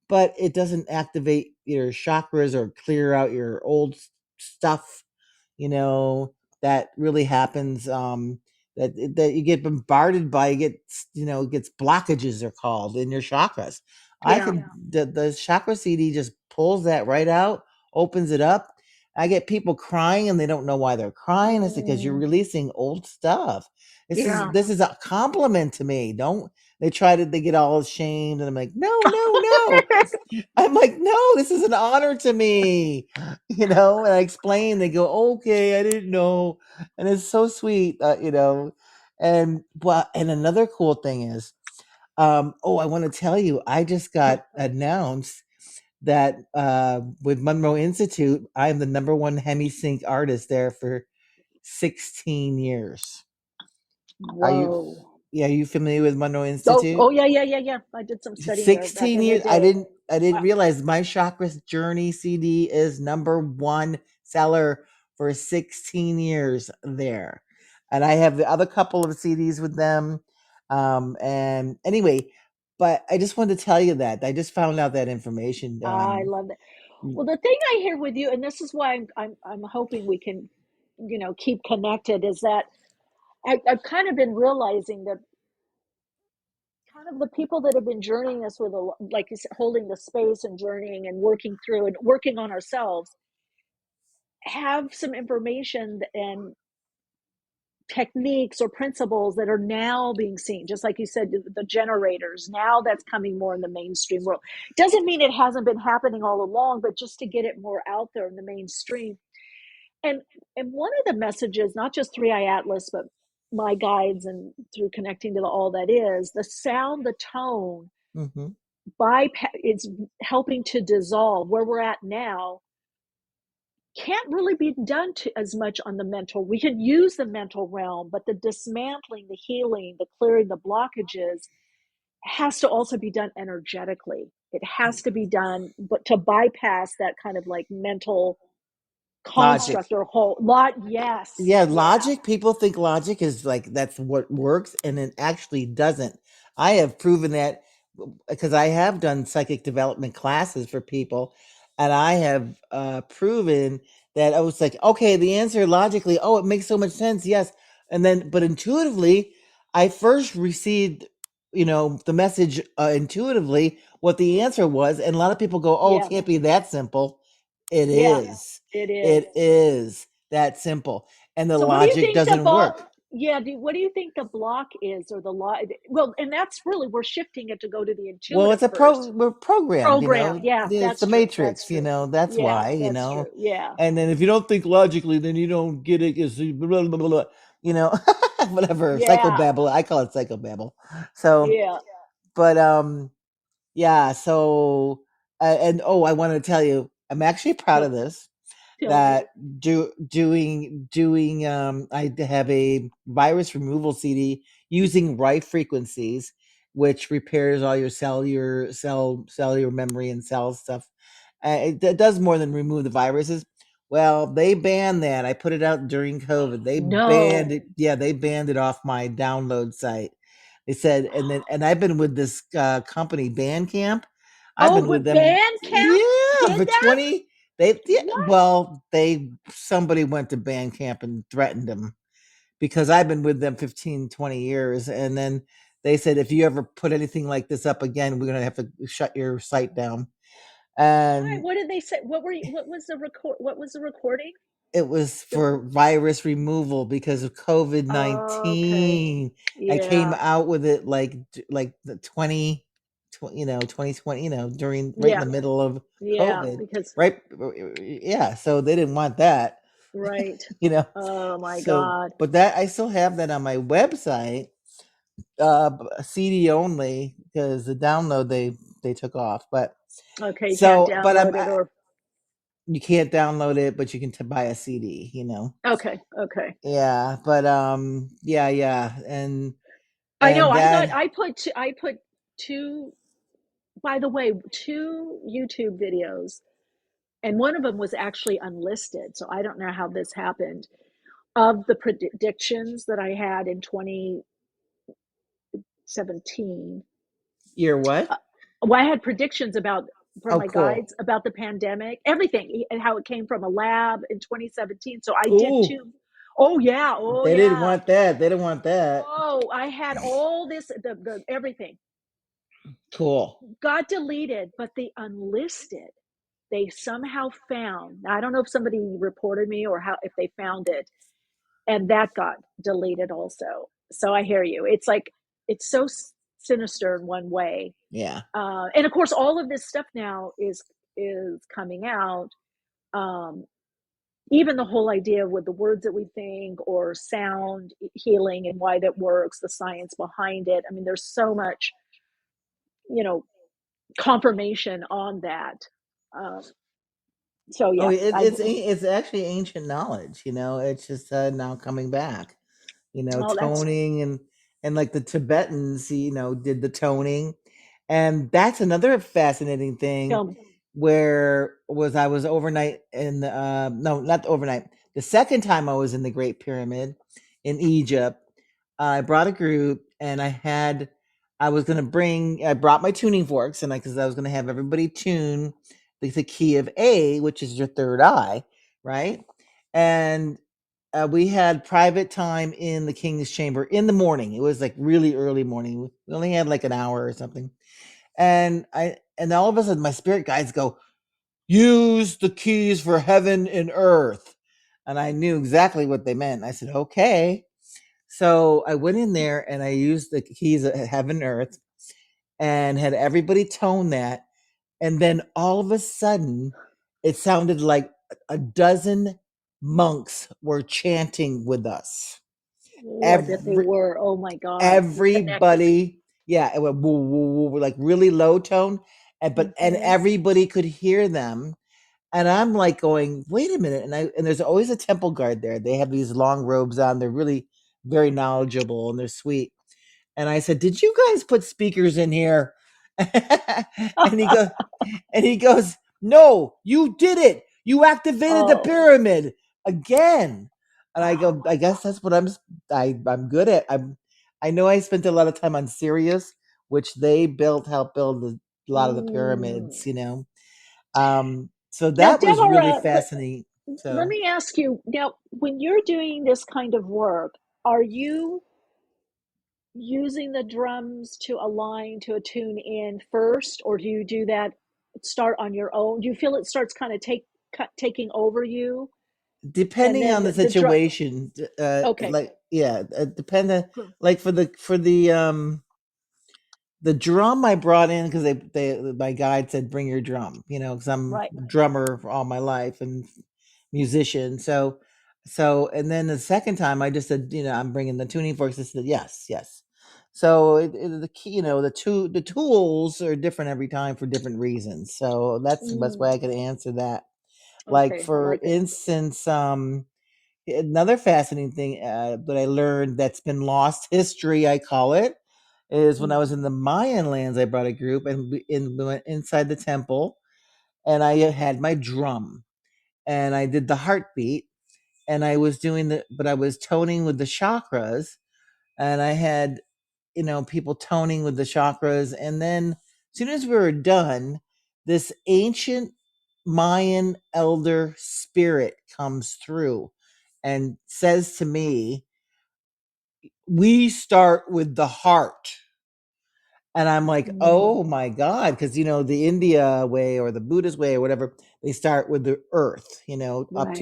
but it doesn't activate your chakras or clear out your old stuff, you know, that really happens. That you get bombarded by, gets blockages, they're called, in your chakras. Yeah. The chakra CD just pulls that right out, opens it up. I get people crying and they don't know why they're crying. It's because you're releasing old stuff. This is a compliment to me. Don't they get all ashamed, and I'm like, no, no, no. I'm like, no, this is an honor to me. And I explain, they go, okay, I didn't know. And it's so sweet, and another cool thing is, I want to tell you, I just got announced that with Monroe Institute, I'm the number one hemisync artist there for 16 years. Are you? Whoa. Yeah, are you familiar with Monroe Oh, Institute? yeah. I did some studying there back 16 in the years. day. I didn't Wow. realize my Chakras Journey CD is number one seller for 16 years there. And I have the other couple of CDs with them. And anyway, but I just wanted to tell you that. I just found out that information. I love that. Well, the thing I hear with you, and this is why I'm hoping we can, keep connected, is that I've kind of been realizing that kind of the people that have been journeying us with like you said, holding the space and journeying and working through and working on ourselves have some information and techniques or principles that are now being seen, just like you said, the generators, now that's coming more in the mainstream world. Doesn't mean it hasn't been happening all along, but just to get it more out there in the mainstream. And one of the messages, not just 3i Atlas, but my guides, and through connecting to all that is the sound, the tone, it's helping to dissolve where we're at now. Can't really be done as much on the mental. We can use the mental realm, but the dismantling, the healing, the clearing the blockages has to also be done energetically. It has to be done, but to bypass that kind of like mental construct or whole lot. Yes. Yeah, logic. People think logic is like that's what works, and it actually doesn't. I have proven that because I have done psychic development classes for people, and I have proven that I was like, okay, the answer logically, oh, it makes so much sense, yes, and then but intuitively, I first received, the message intuitively what the answer was, and a lot of people go, oh, it can't be that simple. It is. It is. It is that simple, and the So what do you logic think the doesn't work. what do you think the block is, or the law? Well, and that's really, we're shifting it to go to the Well, intuitive first. we're programmed, Yeah, it's the that's true. That's matrix, true. that's Yeah, why, that's true. Yeah. and then if you don't think logically, then you don't get it. It's blah, blah, blah, blah, whatever, Yeah. psychobabble. I call it psychobabble. So, Yeah. but yeah. So, and I want to tell you, I'm actually proud of this. Tell me. That doing I have a virus removal CD using right frequencies, which repairs all your cellular memory and cell stuff. It does more than remove the viruses. Well, they banned that. I put it out during COVID. They banned it. Yeah, they banned it off my download site. They said, and I've been with this company Bandcamp. I've been with them. Bandcamp For did that? 20. Somebody went to Bandcamp and threatened them because I've been with them 15, 20 years. And then they said, if you ever put anything like this up again, we're going to have to shut your site down. And what did they say? What was the recording? it was for virus removal because of COVID-19. Okay. Yeah. I came out with it like the 20 2020, during right in Yeah. the middle of Yeah. COVID, Because, right? Yeah, so they didn't want that, right. you know. Oh my So, God. but that I still have that on my website, CD only, because the download they took off. But Okay. You can't so, but download it or. you can't download it, but you can buy a CD. Okay. Okay. Yeah, but yeah, and I know. I thought that I put two, by the way, two YouTube videos, and one of them was actually unlisted. So I don't know how this happened, of the predictions that I had in 2017. you're what? Well, I had predictions about from Oh, my cool. guides about the pandemic, everything, and how it came from a lab in 2017. So I did Ooh, two. Oh yeah, oh they didn't yeah. want that. They didn't want that. Oh, I had all this, the everything Cool. got deleted, but the unlisted, they somehow found. Now, I don't know if somebody reported me or how if they found it, and that got deleted also. So I hear you. It's like it's so sinister in one way. Yeah. And of course, all of this stuff now is coming out. Um, Even the whole idea with the words that we think or sound healing and why that works, the science behind it. I mean, there's so much, you know, confirmation on that. Um, so Oh, yeah, it's actually ancient knowledge. It's just now coming back. oh, that's Toning and like the Tibetans, did the toning, and that's another fascinating thing. tell me. Where I was overnight in no, not overnight. The second time I was in the Great Pyramid in Egypt, I brought a group, and I brought my tuning forks, and because I was gonna have everybody tune the key of A, which is your third eye, right? And we had private time in the king's chamber in the morning. It was like really early morning. We only had like an hour or something. And all of a sudden my spirit guides go, use the keys for heaven and earth. And I knew exactly what they meant. I said, okay. So I went in there and I used the keys of heaven and earth and had everybody tone that. And then all of a sudden, it sounded like a dozen monks were chanting with us. Oh, I bet they Every were. Oh my God, you connected. everybody, yeah, it went woo, woo, woo, like really low tone, and Hmm. everybody could hear them. And I'm like going, wait a minute, and there's always a temple guard there. They have these long robes on. They're really very knowledgeable and they're sweet. And I said, did you guys put speakers in here? and he goes, and he goes, no, you did it. You activated the Oh, pyramid again. And I oh go, I guess that's what I'm good at. I know I spent a lot of time on Sirius, which they helped build a lot of the mm. pyramids. So Now, that was really Devara, fascinating. let So me ask you now, when you're doing this kind of work, are you using the drums to align to attune in first, or do you do that start on your own? Do you feel it starts kind of taking over you, and depending then on the the drum? situation, Okay, like yeah, depending like for the drum I brought in because my guide said bring your drum, because I'm right. a drummer for all my life and musician. So and then the second time I just said, I'm bringing the tuning forks. I said yes, yes. So the key, the tools are different every time for different reasons. So that's the best way Mm, I could answer that. Like okay, I for like it. instance, another fascinating thing that I learned that's been lost history, I call it, is when I Mm. was in the Mayan lands. I brought a group and we went inside the temple, and I had my drum and I did the heartbeat, and I was but I was toning with the chakras, and I had people toning with the chakras, and then as soon as we were done, this ancient Mayan elder spirit comes through and says to me, we start with the heart. And I'm like, Mm. oh my God, because the India way or the Buddhist way or whatever, they start with the earth, Right.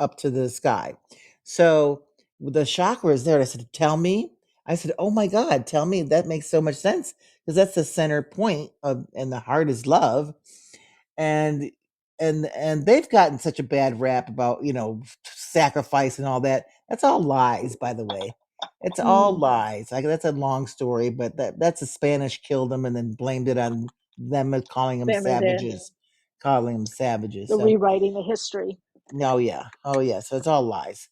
up to the sky. So with the chakras there, I said, tell me. I said, oh my God, tell me. That makes so much sense because that's the center point of, and the heart is love. And they've gotten such a bad rap about, sacrifice and all that. That's all lies, by the way. It's all lies. Like, that's a long story, but that's the Spanish killed them and then blamed it on them calling them savages, The So, rewriting the history. oh yeah. So it's all lies.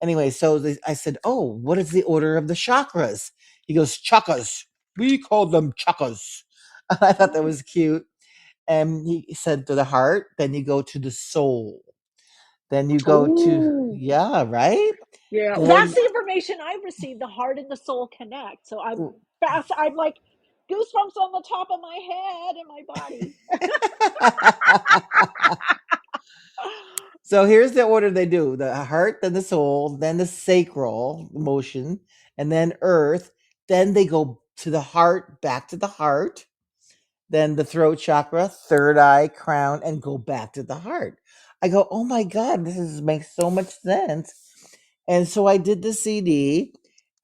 Anyway, so I said, "Oh, what is the order of the chakras?" He goes, "Chakras. We call them chakras." I thought that was cute. And he said to the heart, then you go to the soul. Then you go to, Ooh. yeah, right? Yeah, Then that's the information I've received. The heart and the soul connect. So I'm fast. I'm like goosebumps on the top of my head and my body. So here's the order they do: the heart, then the soul, then the sacral motion, and then earth. Then they go to the heart, back to the heart, then the throat chakra, third eye, crown, and go back to the heart. I go, oh my God, makes so much sense. And so I did the CD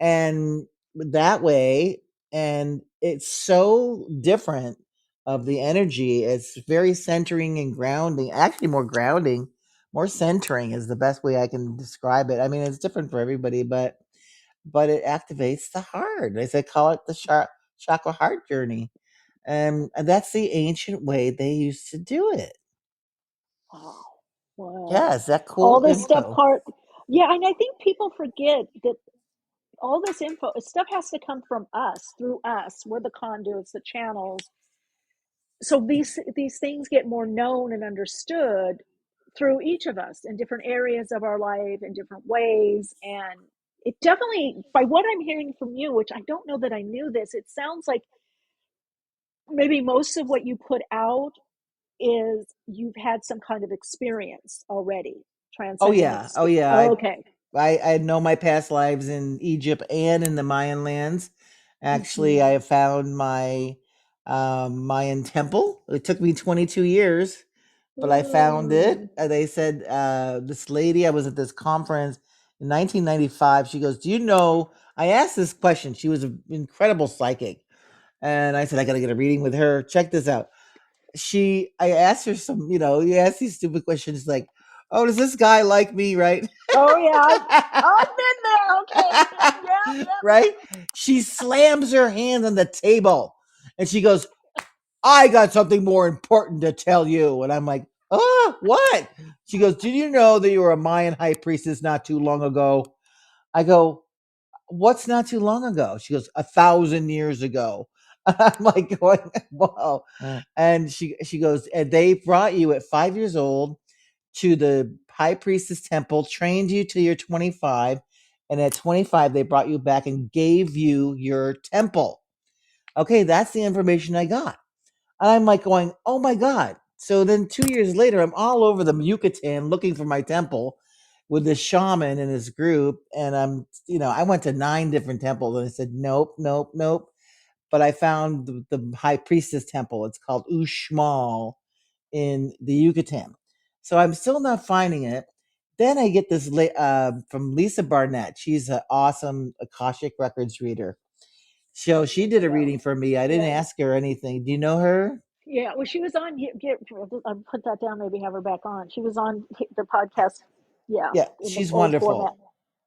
and that way, and it's so different of the energy. It's very centering and grounding, actually more grounding, more centering is the best way I can describe it. I mean, it's different for everybody, but it activates the heart. As I call it, the chakra heart journey. And that's the ancient way they used to do it. Wow. Yeah, is that All cool this stuff info? yeah, and I think people forget that all this stuff has to come from us, through us. We're the conduits, the channels. So these things get more known and understood through each of us in different areas of our life in different ways. And it definitely, by what I'm hearing from you, which I don't know that I knew this, it sounds like maybe most of what you put out is you've had some kind of experience already, Oh transcending yeah, oh experience. yeah. Okay. I know my past lives in Egypt and in the Mayan lands. Actually, Mm-hmm. I found my Mayan temple. It took me 22 years, but I found it. They said this lady. I was at this conference in 1995. She goes, "Do you know?" I asked this question. She was an incredible psychic, and I said, "I got to get a reading with her." Check this out. I asked her some, you ask these stupid questions like, "Oh, does this guy like me?" Right? Oh yeah, I've been there. Okay. Right? She slams her hand on the table and she goes, "I got something more important to tell you." And I'm like, "Oh, what?" She goes, "Did you know that you were a Mayan high priestess not too long ago?" I go, "What's not too long ago?" She goes, 1,000 years ago. I'm like going, "Wow." And she goes, "And they brought you at 5 years old to the high priestess temple, trained you till you're 25, and at 25 they brought you back and gave you your temple." Okay, that's the information I got. And I'm like going, "Oh my God." So then 2 years later, I'm all over the Yucatan looking for my temple with this shaman and his group. And I went to 9 different temples and I said, nope, nope, nope. But I found the high priestess temple. It's called Uxmal in the Yucatan. So I'm still not finding it. Then I get this from Lisa Barnett. She's an awesome Akashic Records reader. So she did a reading for me. I didn't ask her anything. Do you know her? Yeah, well, she was on. I'll put that down. Maybe have her back on. She was on the podcast. Yeah, Yeah, in the she's old format. wonderful.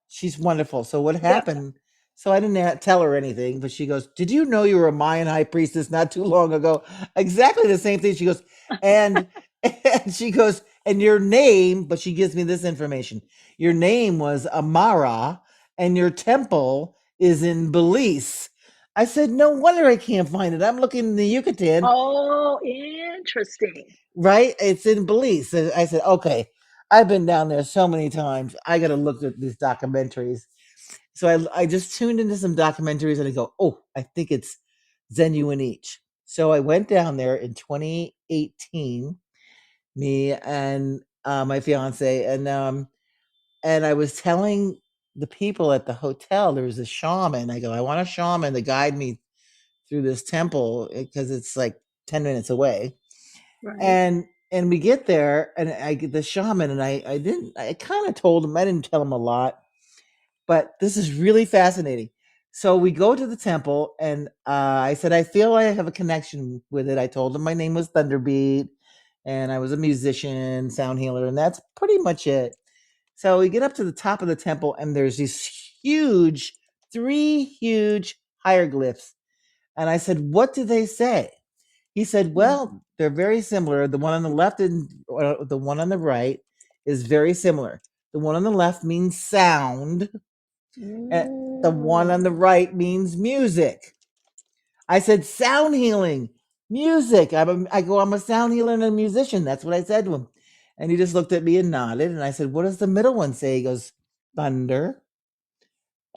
She's wonderful. So what Yep. happened? So I didn't tell her anything, but she goes, "Did you know you were a Mayan high priestess not too long ago?" Exactly the same thing. She goes, and, and she goes, "And your name," but she gives me this information. "Your name was Amara, and your temple is in Belize." I said, "No wonder I can't find it. I'm looking in the Yucatan." Oh, interesting. Right? It's in Belize. So I said, "Okay, I've been down there so many times. I got to look at these documentaries." So I just tuned into some documentaries and I go, "Oh, I think it's Zenu and Each." So I went down there in 2018, me and my fiance, and I was telling the people at the hotel there was a shaman. I go, "I want a shaman to guide me through this temple because it's like 10 minutes away." Right. And we get there and I get the shaman and I kind of told him, I didn't tell him a lot, but this is really fascinating. So we go to the temple, and I said, I feel I have a connection with it. I told him my name was Thunderbeat, and I was a musician, sound healer, and that's pretty much it. So we get up to the top of the temple, and there's these three huge hieroglyphs. And I said, what do they say? He said, well, they're very similar. The one on the left and the one on the right is very similar. The one on the left means sound, and the one on the right means music. I said, sound healing, music. I'm a sound healer and a musician. That's what I said to him. And he just looked at me and nodded. And I said, what does the middle one say? He goes, thunder,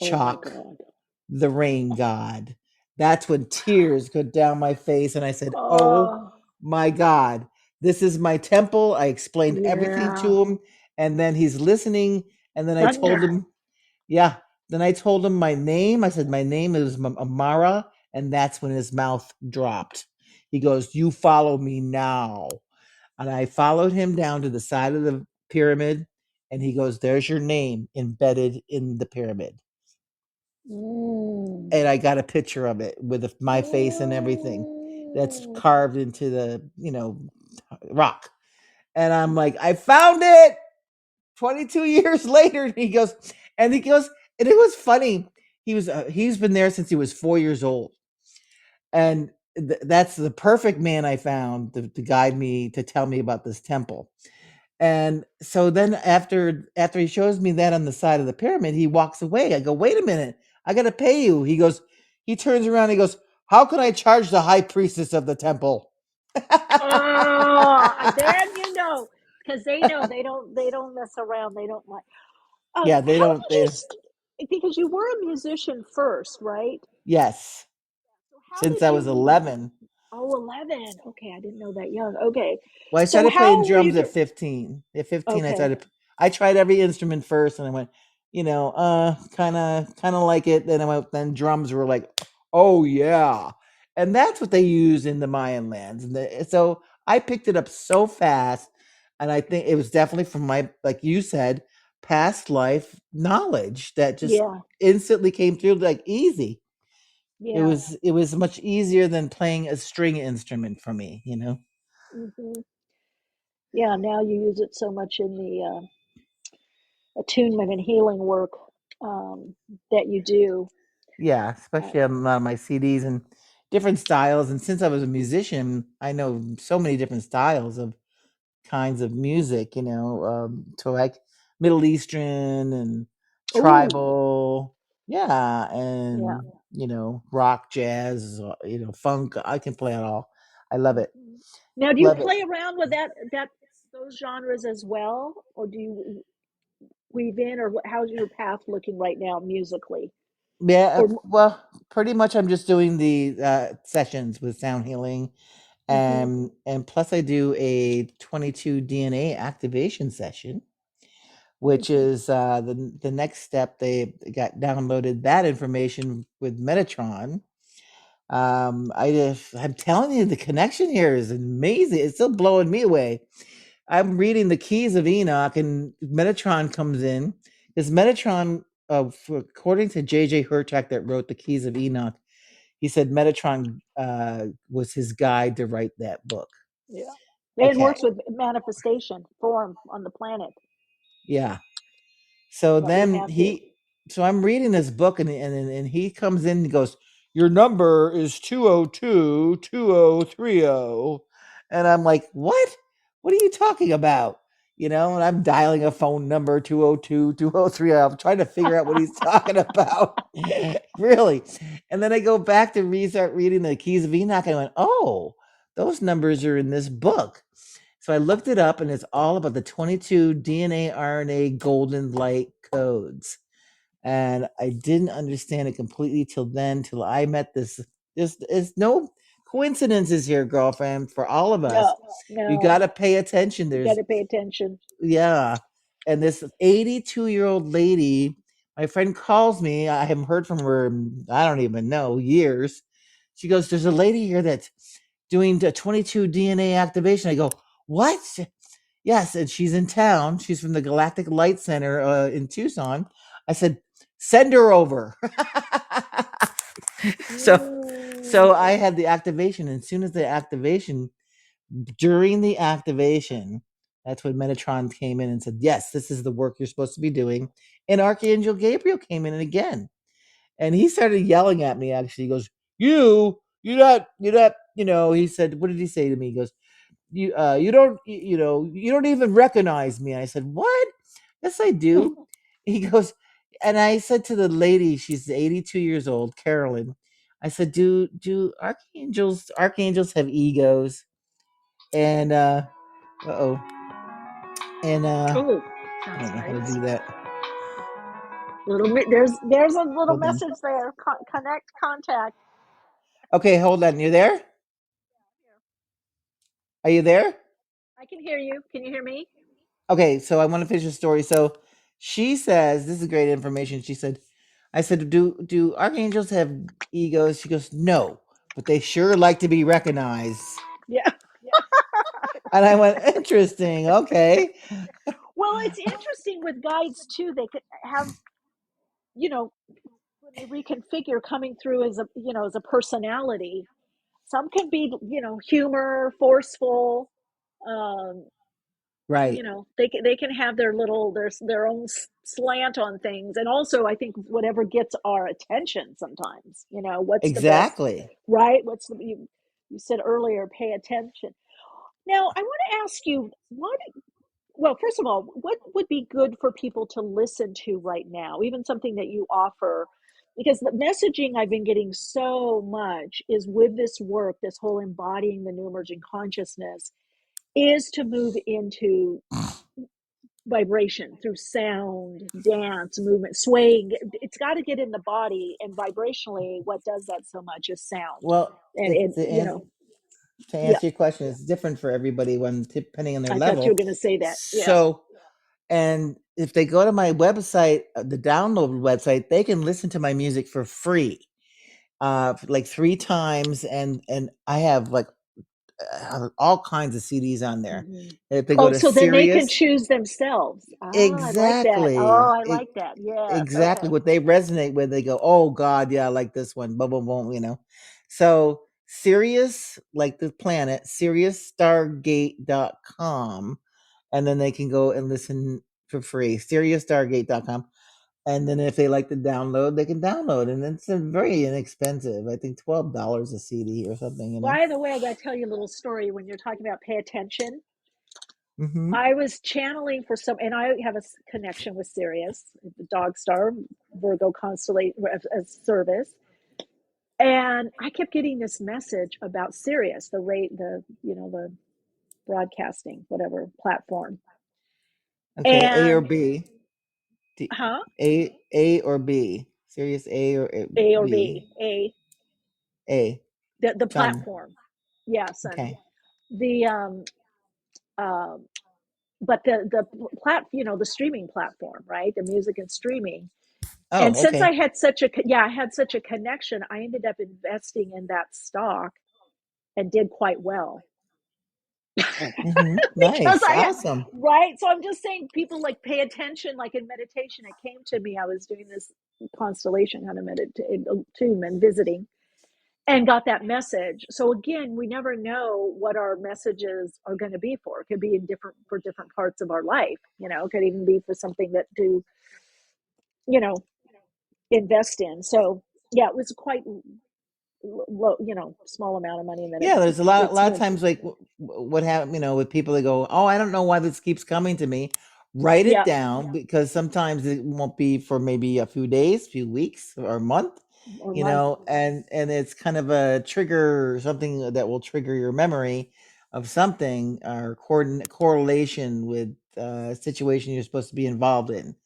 chalk, the rain god. That's when tears go down my face. And I said, oh my God, this is my temple. I explained everything to him. And then he's listening. And then I told him, then I told him my name. I said, my name is Amara. And that's when his mouth dropped. He goes, you follow me now. And I followed him down to the side of the pyramid. And he goes, there's your name embedded in the pyramid. And I got a picture of it with my face and everything that's carved into the, rock. And I'm like, I found it 22 years later. And he goes, and it was funny. He's been there since he was 4 years old. And that's the perfect man I found to guide me, to tell me about this temple. And so then after he shows me that on the side of the pyramid, he walks away. I go, wait a minute, I got to pay you. He turns around and he goes, how can I charge the high priestess of the temple? Then because they know they don't mess around. They don't like. Yeah, they don't. Because you were a musician first, right? Yes. So since I was 11. Oh, 11. Okay, I didn't know that young. Okay. Well, I started playing drums at 15. At 15, okay. I tried every instrument first, and I went, kind of like it. Then drums were like, oh yeah, and that's what they use in the Mayan lands. And so I picked it up so fast, and I think it was definitely from my, like you said, past life knowledge that just instantly came through like easy. Yeah. It was much easier than playing a string instrument for me, Mm-hmm. Yeah, now you use it so much in the attunement and healing work that you do. Yeah, especially on a lot of my CDs and different styles. And since I was a musician, I know so many different styles of kinds of music, to like Middle Eastern and tribal. Ooh. Yeah. And, rock, jazz, funk. I can play it all. I love it. Now, do you play around with those genres as well? Or do you weave in, or how's your path looking right now musically? Yeah, well, pretty much I'm just doing the sessions with sound healing. And plus I do a 22 DNA activation session, which is the next step. They got downloaded that information with Metatron. I'm telling you, the connection here is amazing. It's still blowing me away. I'm reading the Keys of Enoch, and Metatron comes in. Because Metatron, according to J.J. Hurtak, that wrote the Keys of Enoch, he said Metatron was his guide to write that book. Yeah. It works with manifestation, form on the planet. Yeah. So then so I'm reading this book, and he comes in and goes, your number is 202-2030. And I'm like, what? What are you talking about? And I'm dialing a phone number 202-2030. I'm trying to figure out what he's talking about. Really. And then I go back to start reading the Keys of Enoch, and I went, oh, those numbers are in this book. So I looked it up, and it's all about the 22 DNA RNA golden light codes. And I didn't understand it completely till I met this. There's no coincidences here, girlfriend, for all of us. No. You got to pay attention. You got to pay attention. Yeah. And this 82-year-old lady, my friend calls me. I haven't heard from her, I don't even know, years. She goes, there's a lady here that's doing the 22 DNA activation. I go, what? Yes, and she's in town. She's from the Galactic Light Center in Tucson. I said, send her over. So I had the activation, and as soon as the activation, during the activation, that's when Metatron came in and said, yes, this is the work you're supposed to be doing. And Archangel Gabriel came in again. And he started yelling at me, actually. He goes, you're not, he said, what did he say to me? He goes, you don't, you don't even recognize me. I said, what? Yes, I do. He goes, and I said to the lady, she's 82 years old, Carolyn. I said, do archangels have egos? And oh, and I Oh, don't sounds know how to nice. do that. There's a little Hold on. message there. Connect, contact. Okay, hold on. You there? Are you there? I can hear you. Can you hear me? Okay, so I want to finish the story. So she says, this is great information. She said, I said, do archangels have egos? She goes, no, but they sure like to be recognized. Yeah. And I went, interesting. Okay. Well, it's interesting with guides too. They could have, when they reconfigure, coming through as a personality. Some can be, humor, forceful. Um, Right. they can have their own slant on things, and also I think whatever gets our attention sometimes. What's the best, Exactly. right? You said earlier, pay attention. Now I want to ask you, well, first of all, what would be good for people to listen to right now, even something that you offer? Because the messaging I've been getting so much is, with this work, this whole embodying the new emerging consciousness, is to move into vibration through sound, dance, movement, swaying. It's got to get in the body, and vibrationally, what does that so much is sound. Well, And it, it, to yeah, answer your question, it's different for everybody depending on their I thought you were level. going to say that. Yeah. So, and if they go to my website, the download website, they can listen to my music for free, like 3 times, and I have like all kinds of CDs on there. Mhm. If they go Oh, to so then they can Sirius, choose themselves. I like that. Oh, exactly, I like that. Yes. exactly Okay. what they resonate with, they go, "Oh God, yeah, I like this one." Boom, boom, boom. So Sirius, like the planet, SiriusStargate.com, and then they can go and listen for free. SiriusStargate.com. And then if they like to download, they can download, and it's very inexpensive. I think $12 a CD or something. By the way, I got to tell you a little story when you're talking about pay attention. Mm-hmm. I was channeling for and I have a connection with Sirius, the dog star, Virgo constellation as service. And I kept getting this message about Sirius, the broadcasting, whatever platform. Okay, A or And, B. huh? A or B. Serious A or A or B? B. A. The Sun. platform. Yeah, Sun. Okay. The, um, but the the streaming platform, right? The music and streaming. And Oh, since I okay. had I had such a connection, I ended up investing in that stock and did quite well. Mm-hmm. Because Nice. Awesome. right. So I'm just saying, people like pay attention, like in meditation, it came to me. I was doing this constellation kind of meditation and visiting, and got that message. So again, we never know what our messages are going to be for. It could be for different parts of our life. It could even be for something that to, you know, invest in. So yeah, it was quite low, small amount of money, and then Yeah, there's a it's lot of went. times like what happened, with people that go, "Oh, I don't know why this keeps coming to me." Write it Yeah, down, because sometimes it won't be for maybe a few days, few weeks, or a month, or month. and it's kind of a trigger, something that will trigger your memory of something, or correlation with a situation you're supposed to be involved in,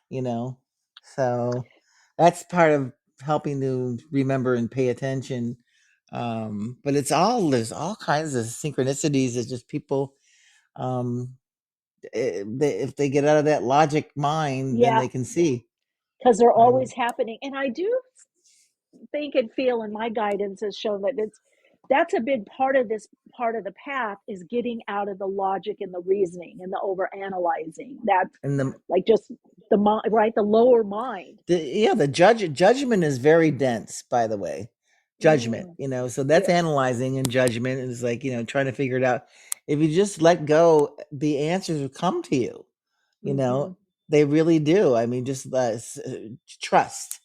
you know. So that's part of helping to remember and pay attention. But there's all kinds of synchronicities. It's just people, um, if they get out of that logic mind, then Yeah, they can see. because they're Um, always happening. And I do think and feel, and my guidance has shown that that's a big part of this part of the path, is getting out of the logic and the reasoning and the over analyzing. That's And the like just the mind, right? The lower mind. the judgment is very dense, by the way. Judgment, so that's Yeah. analyzing, and judgment is like, trying to figure it out. If you just let go, the answers will come to you. They really do. I mean, just trust.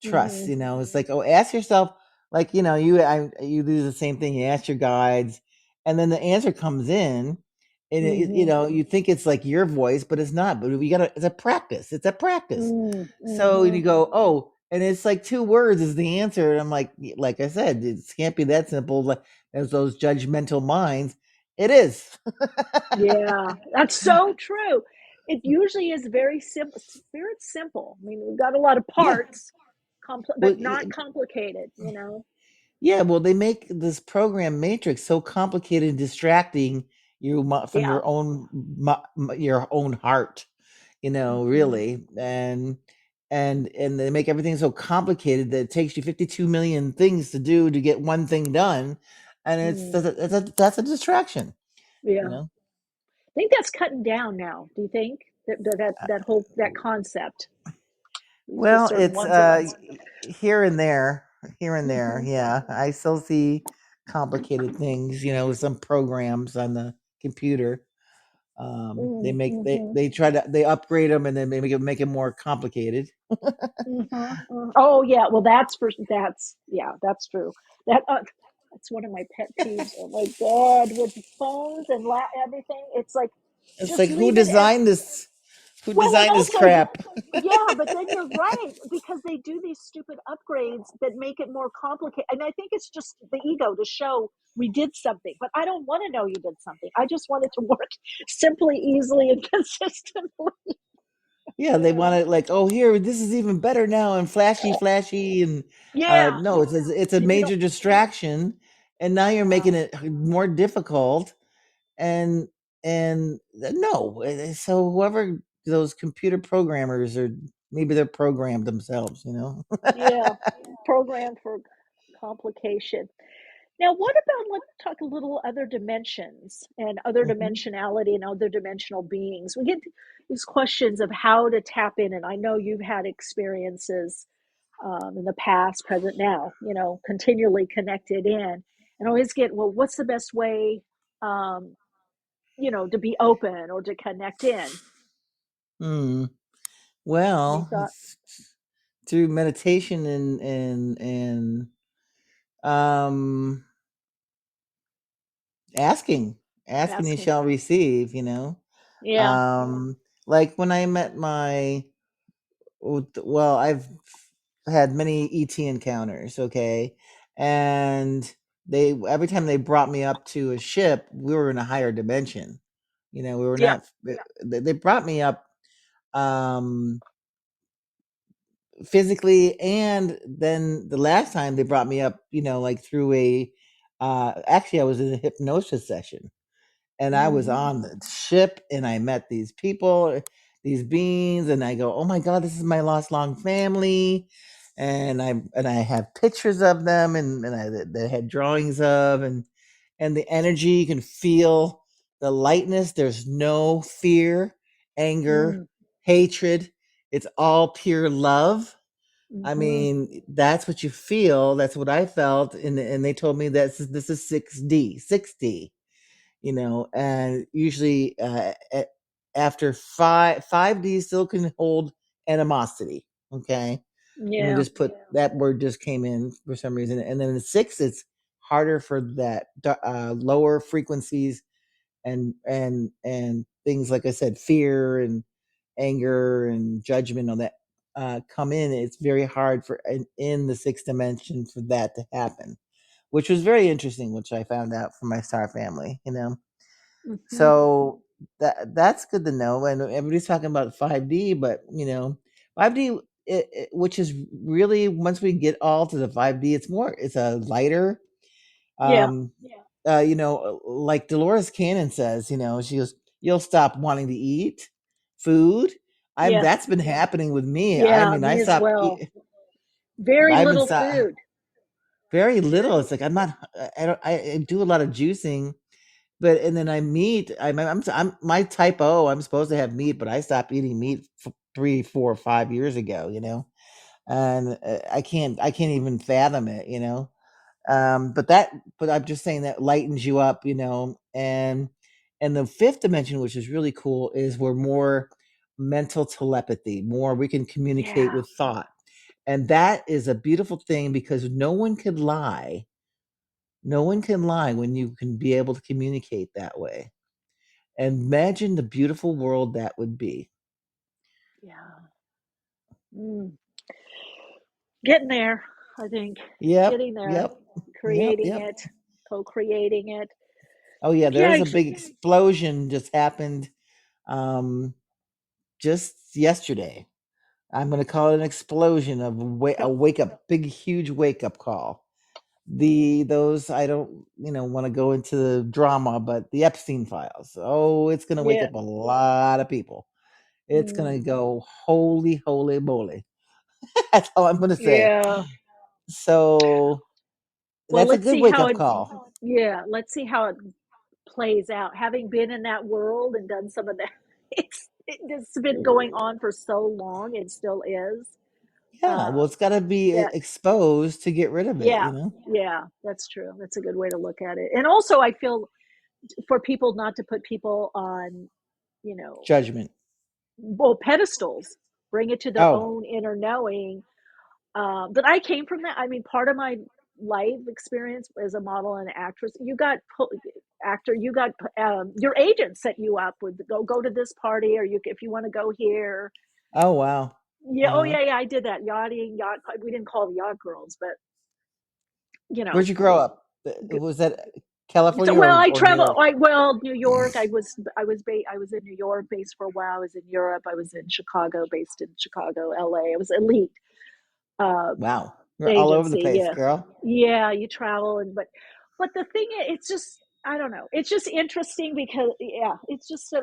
It's like, ask yourself, like, you do the same thing. You ask your guides, and then the answer comes in, and you think it's like your voice, but it's not. But it's a practice. It's a practice. So you go, oh, and it's like 2 words is the answer. And I'm like I said, it can't be that simple. Like, as those judgmental minds, it is. Yeah, that's so true. It usually is very simple. Spirit's simple. I mean, we've got a lot of Yeah. parts, Well, but not complicated, Yeah, well, they make this program matrix so complicated and distracting you from Yeah. your own heart, really, and they make everything so complicated that it takes you 52 million things to do to get one thing done, and that's a distraction. Yeah. I think that's cutting down now. Do you think that whole concept? Well, it's ones. here and there, Yeah, I still see complicated things, with some programs on the computer. They try to they upgrade them, and then they make it more complicated. Oh yeah, well that's true. That's one of my pet peeves. Oh my god, with phones and everything, it's like It's just like, who leave it as designed this? Who well. And designed this also, crap? yeah, but then you're right, because they do these stupid upgrades that make it more complicated. And I think it's just the ego to show we did something. But I don't want to know you did something. I just want it to work simply, easily, and consistently. Yeah, they want it like, oh, here, this is even better now, and flashy, and Yeah. no, it's a And you major don't. distraction, and now you're making it more difficult, and no, so whoever those computer programmers are, maybe they're programmed themselves, Yeah, program for complication. Now, what about, let's talk a little other dimensions and other Mhm. dimensionality and other dimensional beings. We get these questions of how to tap in, and I know you've had experiences in the past, present, now, continually connected in, and always get, well, what's the best way, to be open or to connect in? Hmm. Any Well, thought? it's through meditation and um asking, you Asking. shall receive, Yeah. um like when I met my well, I've had many ET encounters, okay, and they every time they brought me up to a ship, we were in a higher dimension. We were Yeah. not. They brought me up um physically, and then the last time they brought me up, like through a actually I was in a hypnosis session, and I was on the ship, and I met these people, these beings, and I go, "Oh my god, this is my lost long family." And I have pictures of them, and they had drawings of, and the energy, you can feel the lightness. There's no fear, anger, hatred. It's all pure love. I mean, that's what you feel. That's what I felt, and they told me that this is 6D, and usually after 5D still can hold animosity. Okay, let me Yeah. just put that word just came in for some reason, and then the 6, it's harder for that lower frequencies, and things like I said, fear and anger and judgment on that come in. It's very hard for in the 6th dimension for that to happen, which was very interesting, which I found out from my star family. So that's good to know. And everybody's talking about 5D, but 5D, which is really, once we get all to the 5D, it's a lighter. Yeah. Like Dolores Cannon says, she goes, "You'll stop wanting to eat food." Yeah. That's been happening with me. I Yeah. mean, I Me as stopped. well. Very I've been little stop. food. very little. It's like I'm not. I don't. I do a lot of juicing, but and then I meat. I'm my type O. I'm supposed to have meat, but I stopped eating meat 3, 4, 5 years ago. And I can't even fathom it. But I'm just saying that lightens you up. And the fifth dimension, which is really cool, is we're more mental telepathy. More we can communicate Yeah. with thought, and that is a beautiful thing because no one can lie. No one can lie when you can be able to communicate that way. And imagine the beautiful world that would be. Yeah. Mm. Getting there, I think. Yep, Getting there. yep, yep, Creating yep. it, co-creating it. Oh yeah, Yeah. there's a big explosion just happened just yesterday. I'm going to call it an explosion of a wake up, big huge wake up call. Those I don't want to go into the drama, but the Epstein files. Oh, it's going to wake Yeah. up a lot of people. It's Mm. going to go holy moly. That's all I'm going to say. Yeah. So Well, that's a let's good see wake how up it. call. Yeah. Let's see how it plays out. Having been in that world and done some of that, it's been going on for so long and still is. Yeah, well, Um, it's got to be that exposed to get rid of it. Yeah, yeah, that's true. That's a good way to look at it. And also, I feel for people not to put people on, you know, Judgment. well, pedestals. Bring it to their Oh, own inner knowing. But I came from that. I mean, part of my life experience as a model and actress, you got actor, you got your agent set you up with go to this party, or you if you want to go here. oh wow. Yeah, oh Uh-huh. yeah, yeah, I did that yachting, yacht. We didn't call them yacht girls, but you Where'd know, you grow up? Was that so, California well, I or New travel. York? New York. I was in New York based for a while. I was in Europe. I was in Chicago, based in Chicago, LA. I was elite uh, Wow, you're all over the agency. place, Yeah, girl. yeah. You travel, but the thing is, it's just I don't know. It's just interesting because yeah, it's just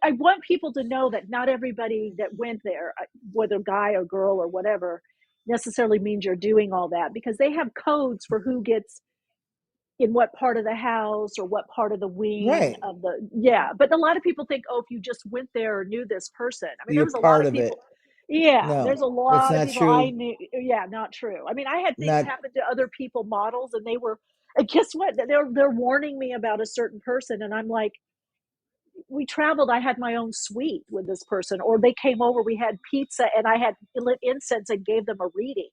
I want people to know that not everybody that went there, whether guy or girl or whatever, necessarily means you're doing all that because they have codes for who gets in what part of the house or what part of the wing Right. of the yeah, but a lot of people think, oh, if you just went there or knew this person. I mean, there You're was a lot part of of people. it. Yeah, No, there's a it's lot of not people I true. knew. Yeah, not true. I mean, I had things Not. happen to other people, models, and they were, and guess what, they're warning me about a certain person, and I'm like, we traveled, I had my own suite with this person, or they came over, we had pizza, and I had lit incense and gave them a reading,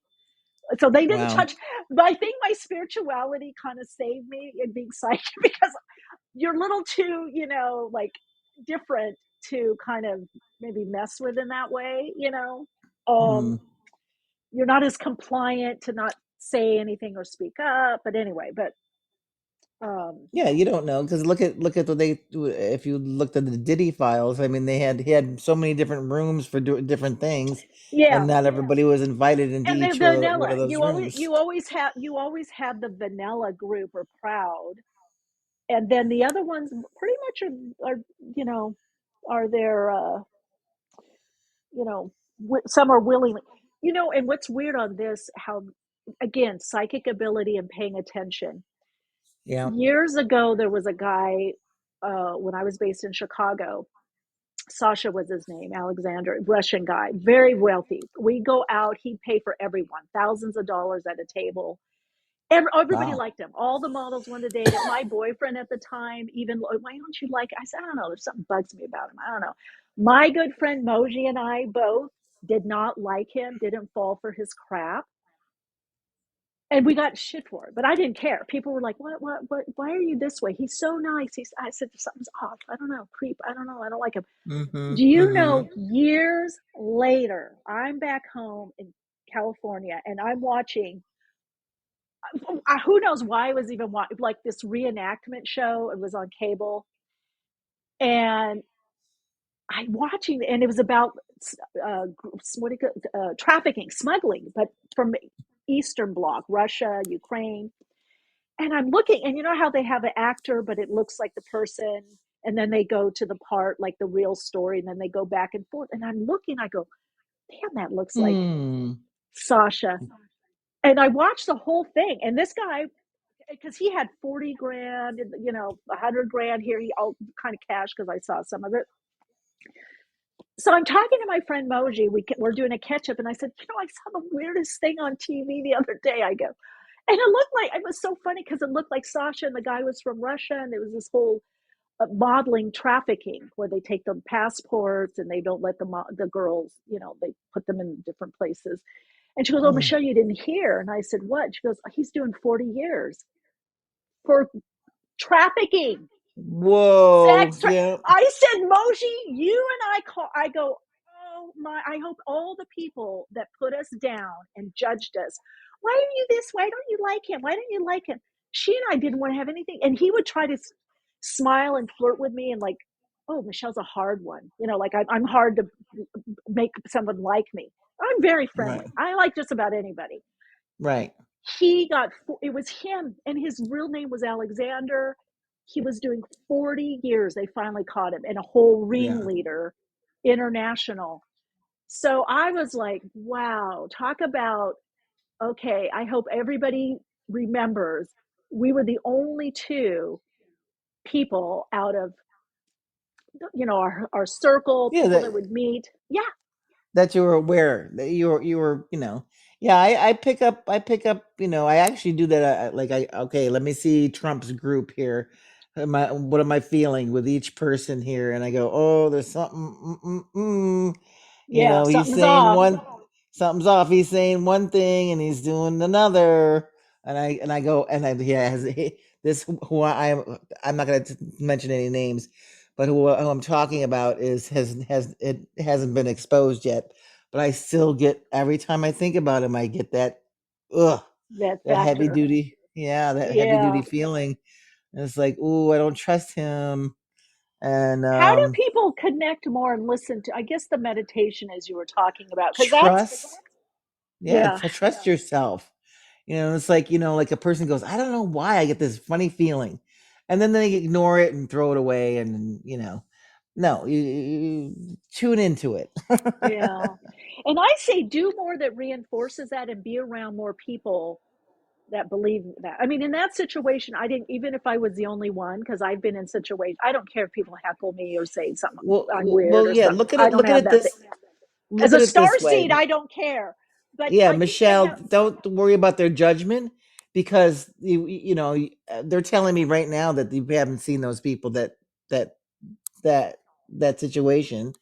so they didn't Wow. touch. But I think my spirituality kind of saved me in being psychic because you're a little too, like different to kind of maybe mess with in that way. Hmm. You're not as compliant to not say anything or speak up. But anyway, um, Yeah, you don't know because look at what they. If you looked at the Diddy files, I mean, he had so many different rooms for different things, yeah. and not everybody was invited into And the each one vanilla, of those rooms. you always have the vanilla group or crowd, and then the other ones pretty much are you know are there some are willingly, and what's weird on this, how again, psychic ability and paying attention. Yeah. Years ago there was a guy, when I was based in Chicago. Sasha was his name, Alexander, Russian guy, very wealthy. We go out, he'd pay for everyone, thousands of dollars at a table. Everybody Wow. liked him. All the models wanted to date him. My boyfriend at the time, even, why don't you like? I said, I don't know. There's something bugs me about him. I don't know. My good friend Moji and I both did not like him. Didn't fall for his crap, and we got shit for it. But I didn't care. People were like, what? Why are you this way? He's so nice. I said, something's off. I don't know. Creep. I don't know. I don't like him. Mm-hmm. Do you Mm-hmm. know? Years later, I'm back home in California, and I'm watching, who knows why I was even like this reenactment show. It was on cable, and I watching, and it was about what do you trafficking, smuggling, but from Eastern Bloc, Russia, Ukraine. And I'm looking, and you know how they have an actor, but it looks like the person, and then they go to the part like the real story, and then they go back and forth. And I'm looking, I go, damn, that looks like Hmm. Sasha. And I watched the whole thing. And this guy, because he had 40 grand, 100 grand here, he all kind of cash because I saw some of it. So I'm talking to my friend Moji. We're doing a catch up, and I said, I saw the weirdest thing on TV the other day. I go, and it looked like, it was so funny because it looked like Sasha and the guy was from Russia, and there was this whole modeling trafficking where they take the passports and they don't let the girls, they put them in different places. And she goes, "Oh, Michelle, you didn't hear." And I said, "What?" She goes, "He's doing 40 years for trafficking." Whoa. Sex. Yeah. I said, "Moji, you and I go, oh my, I hope all the people that put us down and judged us, why are you this? Why don't you like him? Why don't you like him?" She and I didn't want to have anything. And he would try to smile and flirt with me and like, "Oh, Michelle's a hard one. Like I'm hard to make someone like me." I'm very friendly. Right. I like just about anybody. Right. It was him, and his real name was Alexander. He was doing 40 years. They finally caught him, and a whole Yeah. ringleader, international. So I was like, wow, talk about, okay, I hope everybody remembers we were the only two people out of, our circle, Yeah. people that would meet. Yeah. That you were aware that you were yeah, I pick up I actually do that. Okay, let me see Trump's group here. What am I feeling with each person here? And I go, oh, there's something. Yeah. He's Something's saying off. something's off. He's saying one thing and he's doing another. And I go and I yeah this who I'm not going to mention any names, but who I'm talking about it hasn't been exposed yet. But I still get every time I think about him, I get that ugh, That that heavy factor. duty, yeah, that heavy Yeah. duty feeling. And it's like, ooh, I don't trust him. And How do people connect more and listen to, I guess, the meditation as you were talking about? Because that's, trust, yeah, yeah, trust yourself. It's like, like a person goes, I don't know why I get this funny feeling. And then they ignore it and throw it away. And, no, you tune into it. yeah. And I say do more that reinforces that and be around more people that believe that. I mean, in that situation, I didn't, even if I was the only one, because I've been in situations, I don't care if people heckle me or say something, I'm weird or Yeah, something. I don't look at have it that thing. this, As look a at it star this way. seed, I don't care. But Yeah, I think they Michelle, have, don't worry about their judgment because they're telling me right now that you haven't seen those people that that that situation,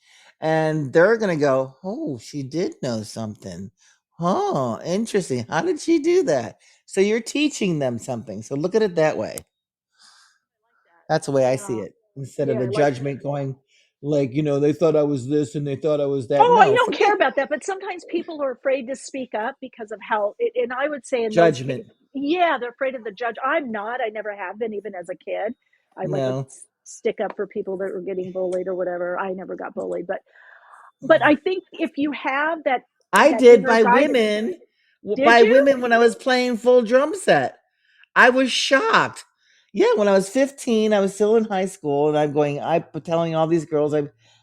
and they're gonna go, oh, she did know something. Oh, interesting. How did she do that? So you're teaching them something. So look at it that way. That's the way I see yeah, it. Instead of yeah, a like, judgment going like, they thought I was this and they thought I was that. oh, I No, don't care forget about that. But sometimes people are afraid to speak up because of how, and I would say in those cases, judgment. yeah, they're afraid of the judge. I'm not. I never have been, even as a kid. I like would No. stick up for people that were getting bullied or whatever. I never got bullied, but I think if you have I that did inner guidance, did by you? women when I was playing full drum set. I was shocked. Yeah, when I was 15, I was still in high school, and I'm telling all these girls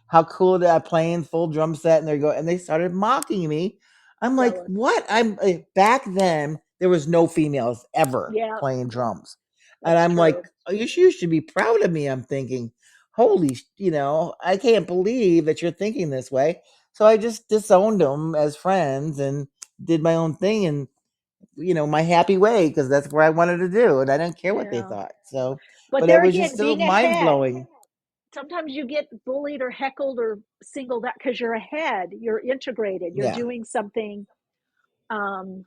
how cool that I playing full drum set, and they started mocking me. I'm like, Really? what? Back then there was no females ever Yeah, playing drums, and that's I'm like, true. oh, you should be proud of me. I'm thinking, holy, I can't believe that you're thinking this way. So I just disowned them as friends and did my own thing, and my happy way because that's where I wanted to do, and I didn't care what they Yeah. thought. So, But but it there was just again, still being mind ahead, blowing. sometimes you get bullied or heckled or singled out because you're ahead, you're integrated, you're Yeah, doing something. Um,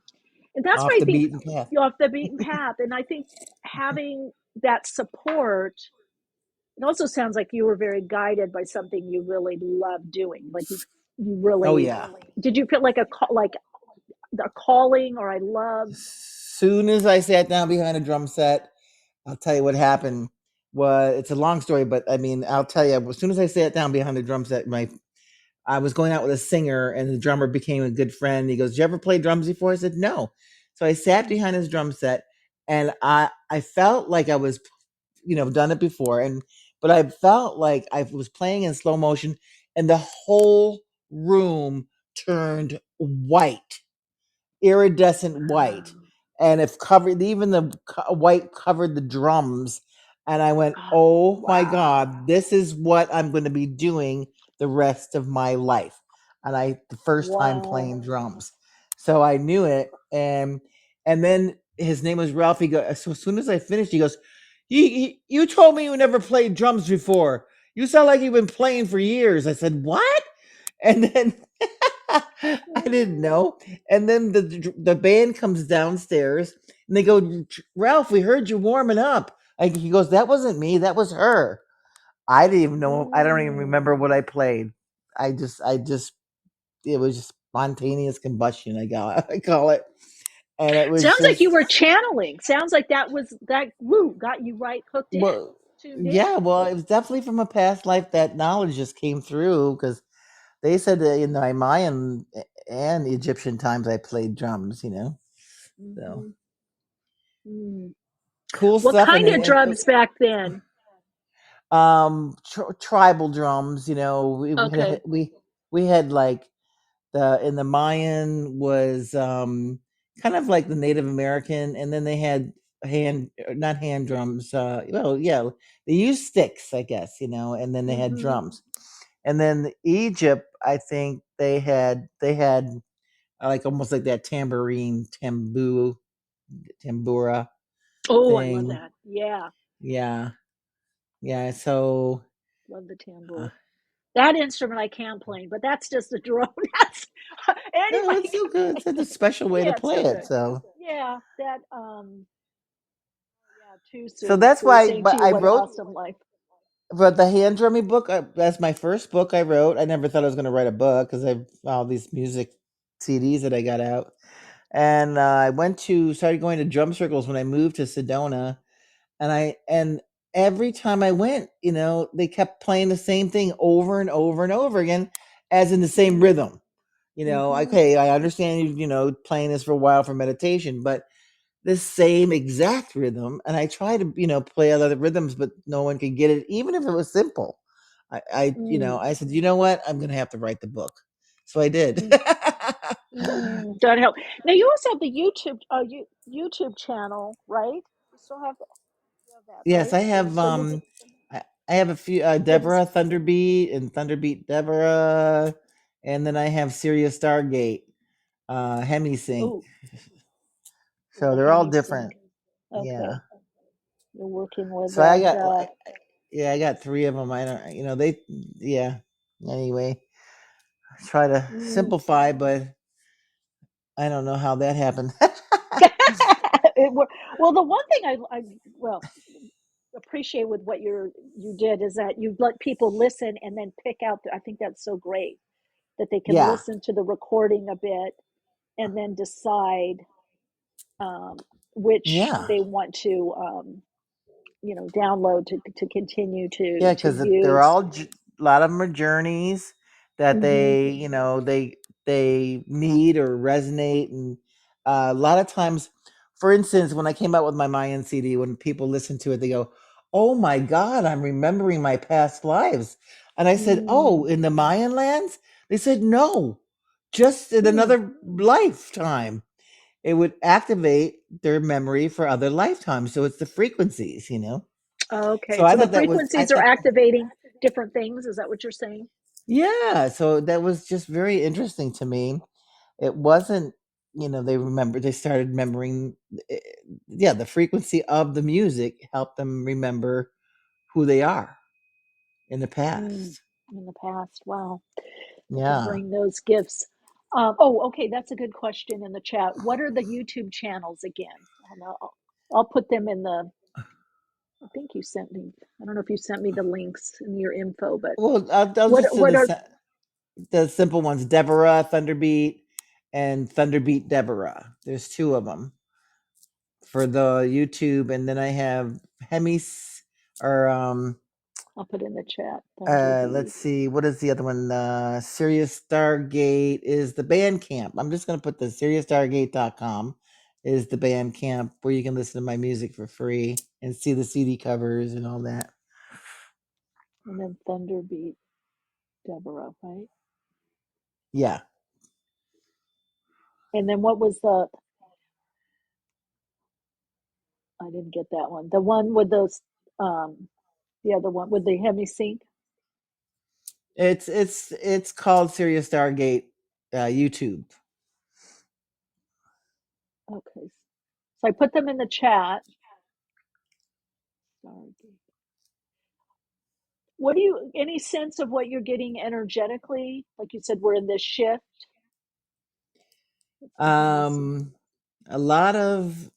and that's why off I the think beaten path. you're off the beaten path. And I think having that support, it also sounds like you were very guided by something you really love doing. Like you Oh really, yeah. did you feel like like a calling or I love? Soon as I sat down behind a drum set, I'll tell you what happened. It's a long story, but I mean, I'll tell you. As soon as I sat down behind the drum set, I was going out with a singer, and the drummer became a good friend. He goes, "Did you ever play drums before?" I said, "No." So I sat behind his drum set, and I felt like I was, done it before, but I felt like I was playing in slow motion, and the whole room turned white. iridescent white, and if covered, even the white covered the drums. And I went, oh my God, this is what I'm going to be doing the rest of my life. And the first time playing drums. So I knew it. And then his name was Ralph. He goes, so as soon as I finished, he goes, you told me you never played drums before. You sound like you've been playing for years. I said, what? And then I didn't know. And then the band comes downstairs and they go, Ralph, we heard you warming up. He goes, that wasn't me, that was her. I didn't even know. I don't even remember what I played. I just, it was just spontaneous combustion. I call it. And it was Sounds like just, you were channeling. Sounds like that woo got you right hooked in, well, tuned in. yeah, well, it was definitely from a past life that knowledge just came through because they said that in my Mayan and Egyptian times I played drums, So cool What stuff. kind of drums back then? Tribal drums, Okay. we had like in the Mayan was kind of like the Native American, and then they had not hand drums, well, yeah, they used sticks, I guess, and then they had drums. And then Egypt, I think they had like almost like that tambourine, tambura Oh, I love thing. that. Yeah. Yeah. So Love the tambour. That instrument I can play, but that's just a drone. That's no, anybody it's can so good. play It's a that. special way to Yeah, it's play so it. good. So Yeah, that yeah, so Tusu. that's We were why. saying to But you I what an wrote. awesome life. But the hand drumming book, that's my first book I wrote. I never thought I was going to write a book because I've all these music CDs that I got out. And I started going to drum circles when I moved to Sedona. And every time I went, they kept playing the same thing over and over and over again, as in the same rhythm. Okay, I understand playing this for a while for meditation, but the same exact rhythm, and I try to play other rhythms, but no one could get it, even if it was simple. I said, you know what, I'm gonna have to write the book, so I did. Don't help. Now you also have the YouTube channel, right? You still have that, Yes, right? I have So you I have a few give us. Devara Thunderbeat and Thunderbeat Devara, and then I have Sirius Stargate, Hemi Sync. Oh, with So the they're all Hemi Sync. different. Yeah. Okay, you're working with So I that. got yeah, I got three of them. I don't, yeah. Anyway, I try to simplify, but I don't know how that happened. Well, the one thing I well appreciate with what you did is that you let people listen and then pick out. I think that's so great that they can Yeah. listen to the recording a bit and then decide which Yeah. they want to download to continue Yeah, to because they're use. all a lot of them are journeys that Hmm. they need or resonate, and a lot of times, for instance, when I came out with my Mayan CD, when people listen to it, they go, "Oh my God, I'm remembering my past lives," and I said, "Oh, in the Mayan lands?" They said, "No, just in another lifetime." It would activate their memory for other lifetimes, so it's the frequencies. Okay, So I so the thought that was I frequencies are thought activating different things. Is that what you're saying? Yeah, so that was just very interesting to me. It wasn't, they started remembering, eh, yeah, the frequency of the music helped them remember who they are in the past. In the past? Wow, they can Yeah. bring those gifts. Oh, okay, that's a good question in the chat. What are the YouTube channels again? I'll put them in the. I think you sent me. I don't know if you sent me the links in your info, but Well, I'll what just send what are the simple ones, Deborah Thunderbeat and Thunderbeat Deborah. There's two of them for the YouTube, and then I have Hemis or I'll put in the chat. Thunderbeat. let's see, what is the other one? Sirius Stargate is the band camp. I'm just gonna put the SiriusStargate.com is the band camp where you can listen to my music for free and see the CD covers and all that. And then Thunderbeat Deborah, right? Yeah. And then what was the, I didn't get that one. The one with those, the other one with the hemisync. It's called Sirius Stargate YouTube. Okay. So I put them in the chat. What do you, any sense of what you're getting energetically? Like you said, we're in this shift. A lot of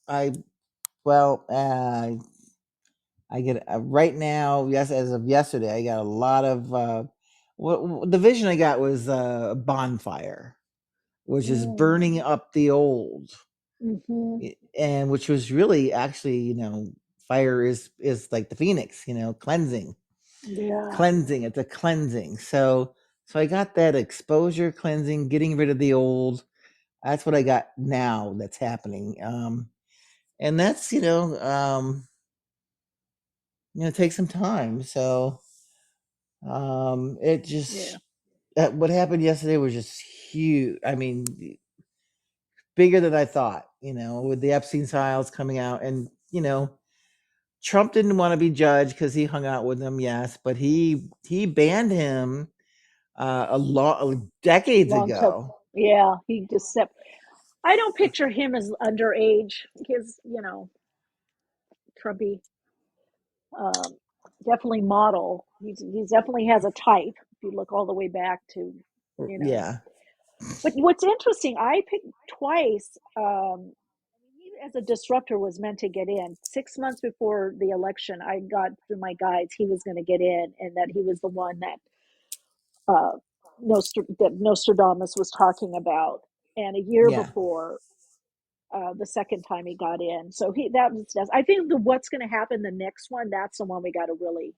well, I get right now. Yes, as of yesterday, I got a lot of. What the vision I got was a bonfire, which is burning up the old, and which was really actually, fire is like the phoenix, cleansing, cleansing. It's a cleansing. So I got that exposure, cleansing, getting rid of the old. That's what I got now. That's happening. And that's it takes some time. So it just what happened yesterday was just huge. I mean, bigger than I thought, with the Epstein files coming out. And Trump didn't want to be judged because he hung out with them, yes, but he banned him a lot decades ago. Yeah, he just said, I don't picture him as underage. His, Trumpy, definitely model. He definitely has a type. If you look all the way back to, Yeah. But what's interesting, I picked twice. He, as a disruptor, was meant to get in. 6 months before the election, I got through my guides he was going to get in, and that he was the one that that Nostradamus was talking about. And a year before, the second time he got in, so that was. I think what's going to happen the next one. That's the one we got to really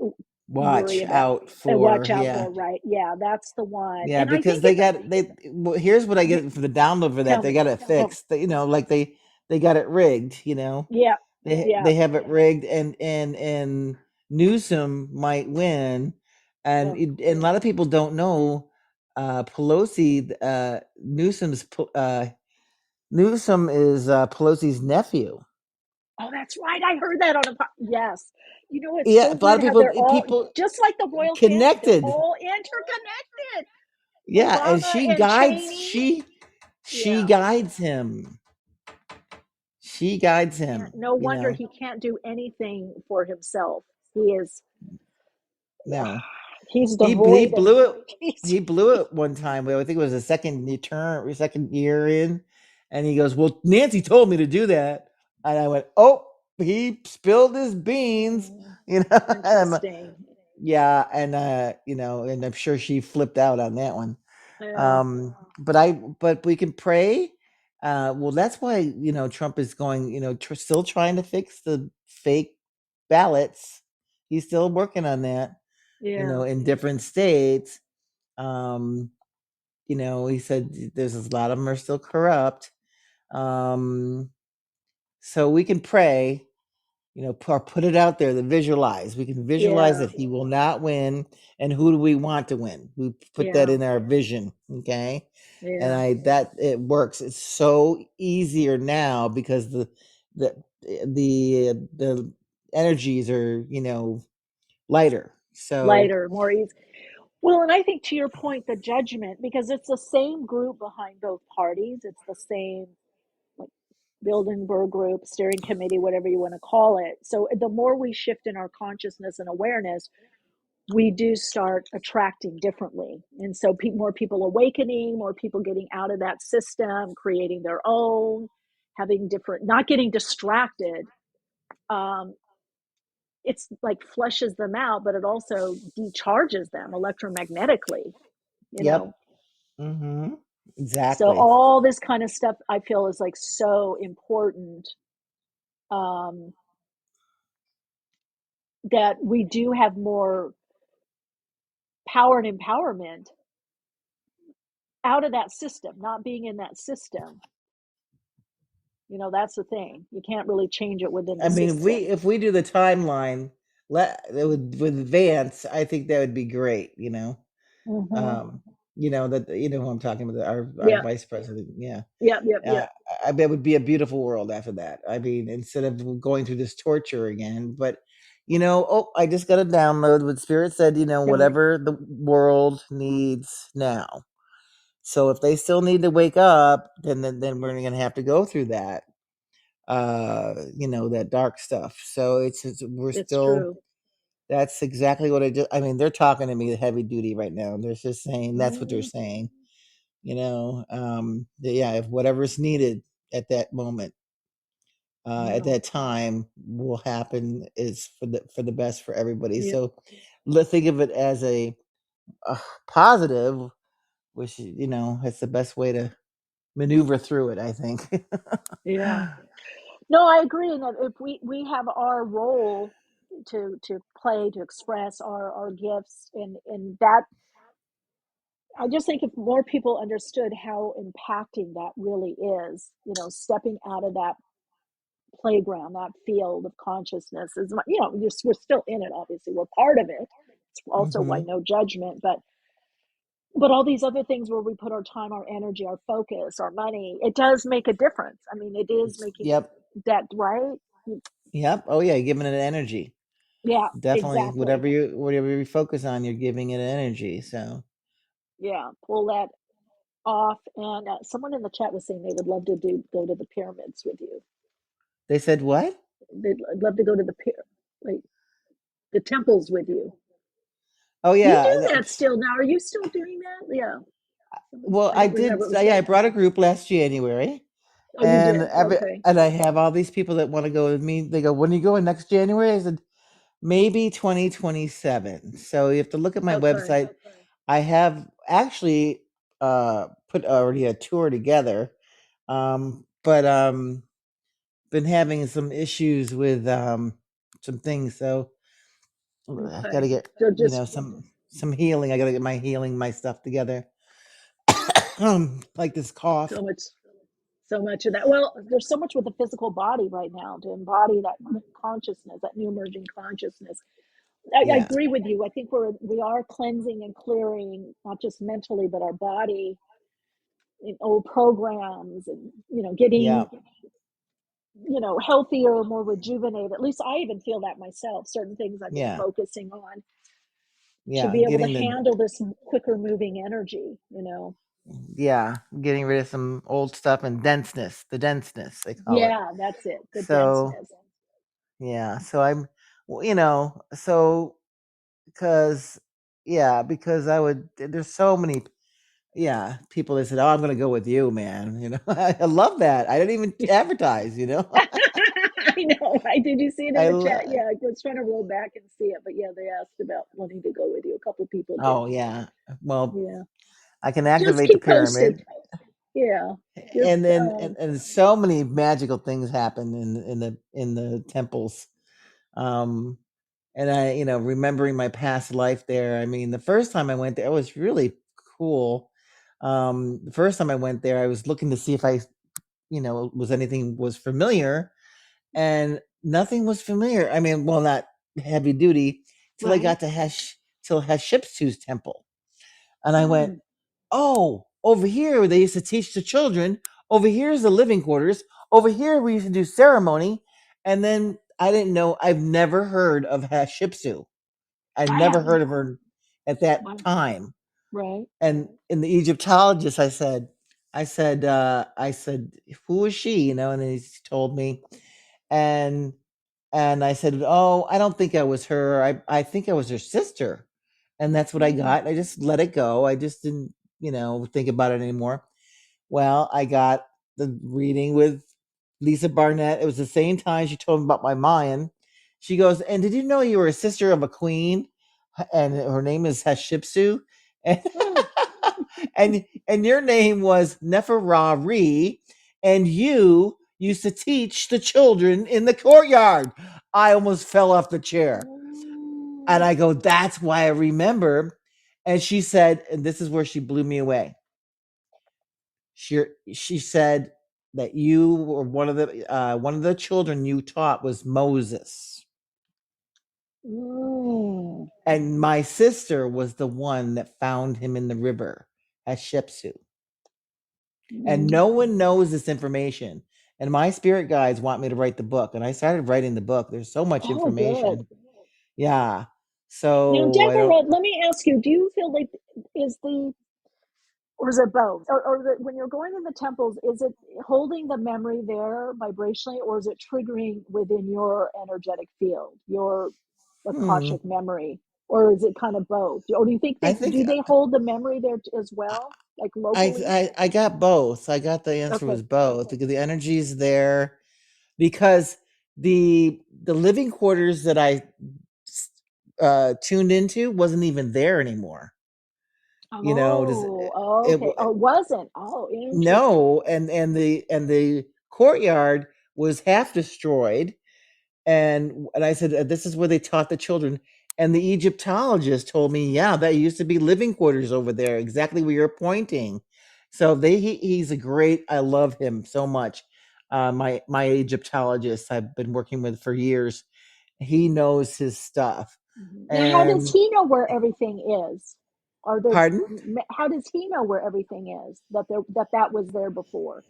worry Watch about out and for. watch out Yeah. for. Right? Yeah, that's the one. Yeah, And I because think here's what I get for the download for that. tell They me. got it fixed. Like they got it rigged, Yeah. They have it rigged, and Newsom might win, and a lot of people don't know Pelosi. Newsom is Pelosi's nephew. Oh, that's right. I heard that on a yes. It's Yeah, so a lot good of how people they're all just like the royal family. They're connected. all interconnected. Yeah, and Obama and Cheney. she guides him. She guides him. No wonder he can't do anything for himself. He is. No. He's He devoid of. blew it. He blew it one time. I think it was the second year in, and he goes, "Well, Nancy told me to do that," and I went, "Oh, he spilled his beans," Interesting. Yeah, and and I'm sure she flipped out on that one. Yeah. But we can pray. Well, that's why Trump is going. Still trying to fix the fake ballots. He's still working on that. Yeah. In different states. He said there's a lot of them are still corrupt. So we can pray, put it out there, visualize. We can visualize that he will not win. And who do we want to win? We put that in our vision. Okay. And that it works. It's so easier now because the energies are, lighter. So Lighter, more easy. Well, and I think to your point, the judgment, because it's the same group behind both parties. It's the same, like, Bilderberg group, steering committee, whatever you want to call it. So the more we shift in our consciousness and awareness, we do start attracting differently. And so more people awakening, more people getting out of that system, creating their own, having different, not getting distracted. It's like flushes them out, but it also decharges them electromagnetically, Yep. Mm-hmm. So Exactly. all this kind of stuff I feel is like so important, that we do have more power and empowerment out of that system, not being in that system. That's the thing. You can't really change it within the system. If we do the timeline, with Vance, I think that would be great. that who I'm talking about, our Yeah. vice president. Yeah. Yep. Yep. uh, Yep. I bet it would be a beautiful world after that. I mean, instead of going through this torture again. But I just got a download. What Spirit said, Yeah. whatever the world needs now. So if they still need to wake up, then we're going to have to go through that. That dark stuff. So we're It's still. true. That's exactly what I do. I mean, they're talking to me heavy duty right now. They're just saying that's what they're Mm, saying. Yeah, if whatever's needed at that moment, at yeah. that time, will happen is for the best for everybody. Yeah. So let's think of it as a positive, which it's the best way to maneuver through it. I think. Yeah. No, I agree. And if we have our role to play, to express our gifts, and that, I just think if more people understood how impacting that really is, stepping out of that playground, that field of consciousness is, we're still in it. Obviously, we're part of it. It's also why Hmm. no judgment, but all these other things where we put our time, our energy, our focus, our money, it does make a difference. I mean, it is making Yep. that right. Yep. Oh yeah, giving it energy. Yeah, Definitely, exactly. whatever you focus on, you're giving it energy. So Yeah, pull that off. And someone in the chat was saying they would love to go to the pyramids with you. they said what? They'd love to go to like the temples with you. Oh You do yeah. that still now. Are you still doing that? Yeah. Well, I I don't did. remember. It was Yeah, I getting. brought a group last January, Oh, you and did. Okay. I have all these people that want to go with me. They go, "When are you going next January?" I said, "Maybe 2027." So you have to look at my Okay. website. I have actually put already a tour together, but been having some issues with some things. So I got Okay. to get So just some healing. I got to get my stuff together. Like this cough. so much, so much of that. Well, there's so much with the physical body right now to embody that consciousness, that new emerging consciousness. I Yeah, agree with you. I think we are cleansing and clearing not just mentally, but our body in old programs, and yeah, getting healthier, more rejuvenated. At least I even feel that myself. Certain things I've been yeah, focusing on to yeah. be able to handle this quicker moving energy. Getting rid of some old stuff and the denseness they call it. Yeah, that's it. The So denseness. yeah, so I'm, well, so because because I would. There's so many people that said, "Oh, I'm going to go with you, man." I love that. I didn't even advertise. I know, right? Did you see it in I the chat? lo- Yeah, I was trying to roll back and see it, but yeah, they asked about wanting to go with you. A couple people did. oh yeah. Well, Yeah, I can just activate the keep posted. pyramid. Yeah, just And then and so many magical things happen in the temples. um and I, remembering my past life there. I mean, the first time I went there, it was really cool. The first time I went there, I was looking to see if I, was familiar, and nothing was familiar. I mean, well, not heavy duty, till I right. got to till Hatshepsut's temple, and I went, Mm, oh, over here they used to teach the children. Over here is the living quarters. Over here we used to do ceremony. And then I didn't know. I've never heard of Hatshepsut. I I never haven't. heard of her at that Wow. time. Right. And in the Egyptologist, I said, who is she? And he told me, and I said, oh, I don't think I was her. I think I was her sister, and that's what I Mm, got. I just let it go. I just didn't, think about it anymore. Well, I got the reading with Lisa Barnett. It was the same time she told me about my Mayan. She goes, and did you know you were a sister of a queen? And her name is Hatshepsut. And, oh, and your name was Neferari, and you used to teach the children in the courtyard. I almost fell off the chair. And mm, I go, that's why I remember. And she said, and this is where she blew me away. She said that you were one of the children you taught was Moses, mm. and my sister was the one that found him in the river. Hatshepsut. And Mm. no one knows this information. And my spirit guides want me to write the book. And I started writing the book. There's so much Oh, good. information. Yeah. Now, So I don't. Devara, let me ask you, do you feel like or is it both? When you're going in the temples, is it holding the memory there vibrationally, or is it triggering within your energetic field, your Hmm. Akashic memory? Or is it kind of both? Or do you think I think they hold the memory there as well, like locally? I got both. I got the answer Okay. was both because the energy's there because the living quarters that I tuned into wasn't even there anymore. You know, does Oh, it, okay. Oh, it wasn't. Oh, interesting. no, and the courtyard was half destroyed, and I said this is where they taught the children, and the Egyptologist told me, yeah, that used to be living quarters over there, exactly where you're pointing. So he's a great. I love him so much. My Egyptologist I've been working with for years. He knows his stuff. Now, how does And he know where everything is? Are there? pardon? How does he know where everything is that was there before?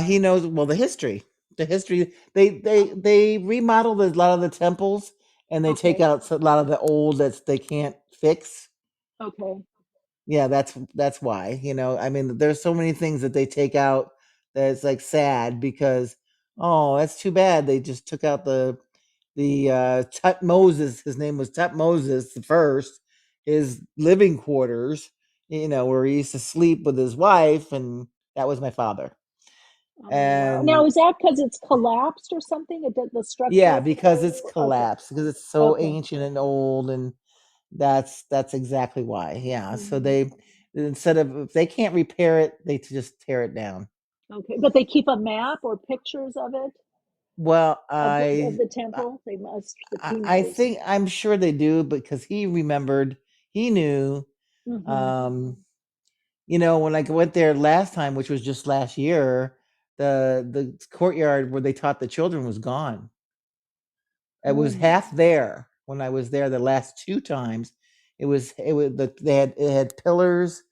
He knows well the history. The history. They remodeled a lot of the temples, and they take Okay. out a lot of the old that they can't fix. Okay. Yeah, that's why. I mean, there's so many things that they take out that it's like sad because oh, that's too bad. They just took out the Tut Moses. His name was Tut Moses the first. His living quarters. Where he used to sleep with his wife, and that was my father. Oh, wow. Now, And is that because it's collapsed or something? It did the yeah, structure? because it's Okay. collapsed, because it's so Okay. ancient and old, and that's exactly why. Yeah. So Mhm. they instead of if they can't repair it, they just tear it down. Okay. But they keep a map or pictures of it, Well, of the temple? They must, he I knows. think I'm sure they do because he remembered, he knew. Hmm. Um, when I went there last time, which was just last year, the courtyard where they taught the children was gone. It was Mm. half there when I was there the last two times. It had pillars,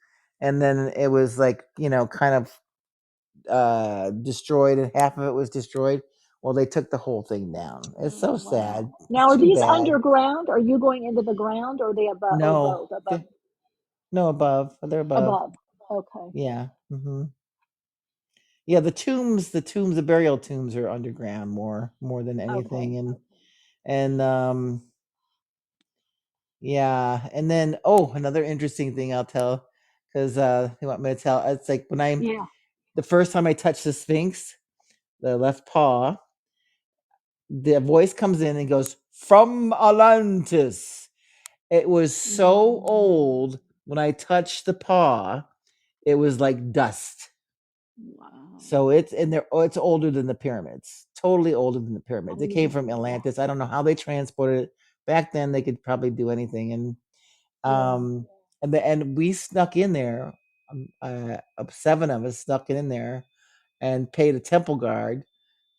and then it was like kind of destroyed, and half of it was destroyed. Well, they took the whole thing down. It's so sad. Wow. It's Now, are too these bad. underground? Are you going into the ground, or are they above, or No, both? Above, no above. They're above. above. Okay. Yeah. Yeah. The burial tombs are underground more than Okay. anything, and yeah, and then another interesting thing I'll tell because you want me to tell? It's like when Yeah. the first time I touched the Sphinx, the left paw, the voice comes in and goes from Atlantis. It was so Mm. old when I touched the paw, it was like dust. Wow. So it's older than the pyramids, totally older than the pyramids. It came from Oh, Atlantis. I don't know how they transported it. Back then, they could probably do anything, and yeah. and we snuck in there. Seven of us snuck in there and paid a temple guard